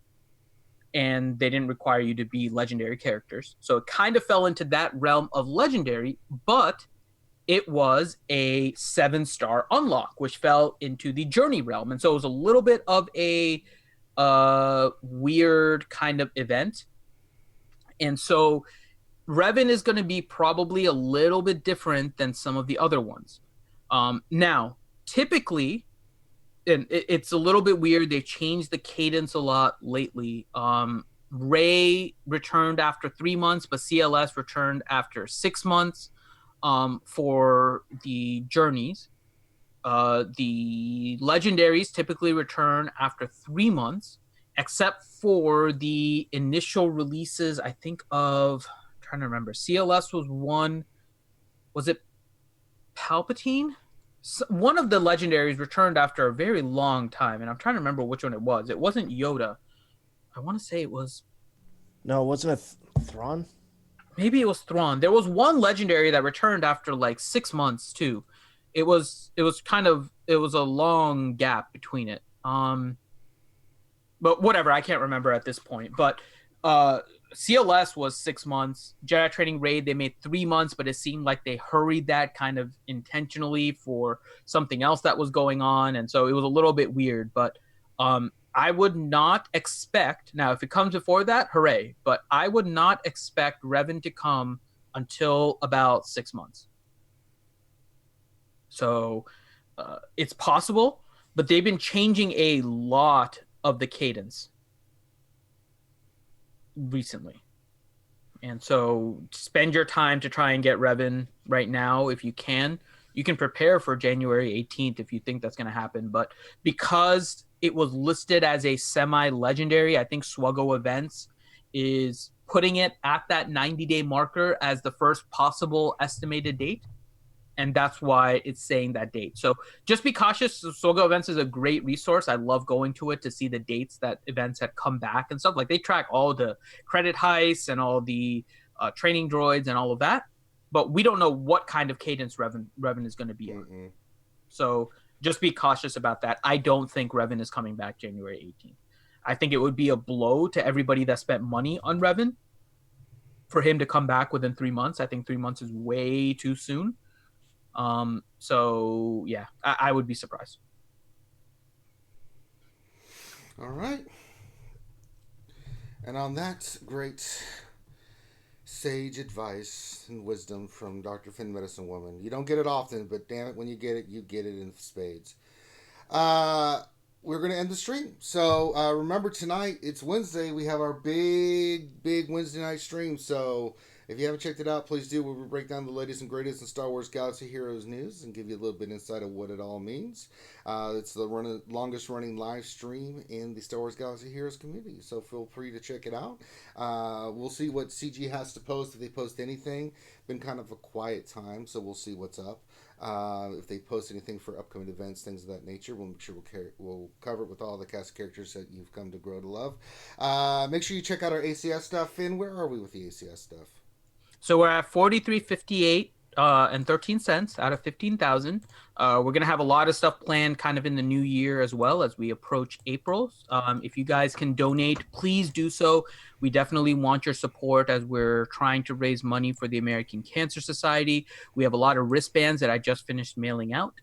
and they didn't require you to be legendary characters. So it kind of fell into that realm of legendary, but it was a 7-star unlock, which fell into the journey realm. And so it was a little bit of a weird kind of event. And so Revan is going to be probably a little bit different than some of the other ones. Now, typically, and it's a little bit weird. They've changed the cadence a lot lately. Rey returned after 3 months, but CLS returned after 6 months for the journeys. The legendaries typically return after 3 months, except for the initial releases, I think of, I'm trying to remember. CLS was one, was it Palpatine? One of the legendaries returned after a very long time, and I'm trying to remember which one it was. It wasn't Yoda. I want to say it was... No, wasn't it Thrawn? Maybe it was Thrawn. There was one legendary that returned after like 6 months too. It was a long gap between it. But whatever, I can't remember at this point. But CLS was 6 months. Jedi Training Raid, they made 3 months, but it seemed like they hurried that kind of intentionally for something else that was going on. And so it was a little bit weird. But I would not expect, now if it comes before that, hooray. But I would not expect Revan to come until about 6 months. So it's possible, but they've been changing a lot of the cadence recently. And so spend your time to try and get Revan right now if you can. You can prepare for January 18th if you think that's going to happen. But because it was listed as a semi-legendary, I think swgoh Events is putting it at that 90-day marker as the first possible estimated date. And that's why it's saying that date. So just be cautious. swgoh Events is a great resource. I love going to it to see the dates that events have come back and stuff. Like they track all the credit heists and all the training droids and all of that. But we don't know what kind of cadence Revan is going to be in. So just be cautious about that. I don't think Revan is coming back January 18th. I think it would be a blow to everybody that spent money on Revan for him to come back within 3 months. I think 3 months is way too soon. So yeah, I would be surprised. All right. And on that great sage advice and wisdom from Dr. Finn Medicine Woman, you don't get it often, but damn it, when you get it in spades. We're going to end the stream. So remember tonight, it's Wednesday. We have our big Wednesday night stream. So if you haven't checked it out, please do. We'll break down the latest and greatest in Star Wars Galaxy Heroes news and give you a little bit insight of what it all means. It's the longest running live stream in the Star Wars Galaxy Heroes community, so feel free to check it out. We'll see what CG has to post, if they post anything. Been kind of a quiet time, so we'll see what's up. If they post anything for upcoming events, things of that nature, we'll make sure we'll cover it with all the cast of characters that you've come to grow to love. Make sure you check out our ACS stuff. Finn, where are we with the ACS stuff? So we're at 43.58 and 13 cents out of 15,000. We're going to have a lot of stuff planned kind of in the new year as well as we approach April. If you guys can donate, please do so. We definitely want your support as we're trying to raise money for the American Cancer Society. We have a lot of wristbands that I just finished mailing out.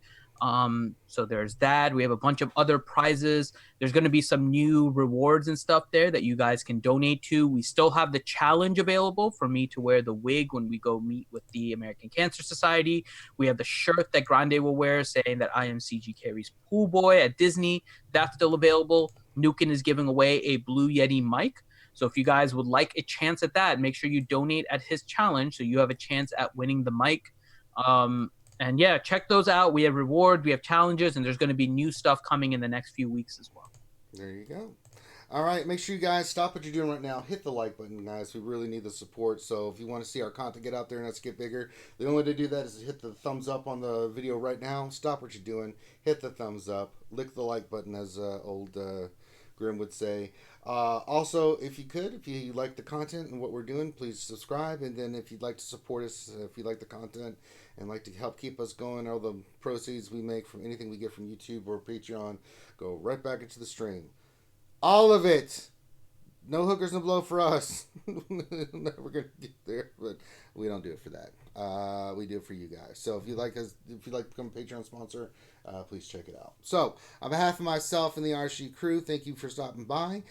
So there's that. We have a bunch of other prizes. There's going to be some new rewards and stuff there that you guys can donate to. We still have the challenge available for me to wear the wig when we go meet with the American Cancer Society. We have the shirt that Grande will wear saying that I am CG Carey's pool boy at Disney. That's still available. Nukin is giving away a Blue Yeti mic. So if you guys would like a chance at that, make sure you donate at his challenge so you have a chance at winning the mic. And yeah, check those out. We have rewards, we have challenges, and there's going to be new stuff coming in the next few weeks as well. There you go. All right, make sure you guys stop what you're doing right now. Hit the like button, guys. We really need the support. So if you want to see our content get out there and us get bigger, the only way to do that is to hit the thumbs up on the video right now. Stop what you're doing. Hit the thumbs up. Lick the like button, as old Grim would say. Also, if you like the content and what we're doing, please subscribe. And then if you'd like to support us, if you like the content and like to help keep us going, all the proceeds we make from anything we get from YouTube or Patreon go right back into the stream. All of it. No hookers, no blow for us. Never gonna get there, but we don't do it for that. We do it for you guys. So if you'd like to become a Patreon sponsor, please check it out. So on behalf of myself and the RSG crew, thank you for stopping by.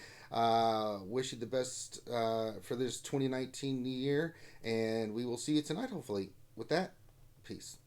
Wish you the best for this 2019 new year, and we will see you tonight, hopefully. With that, peace.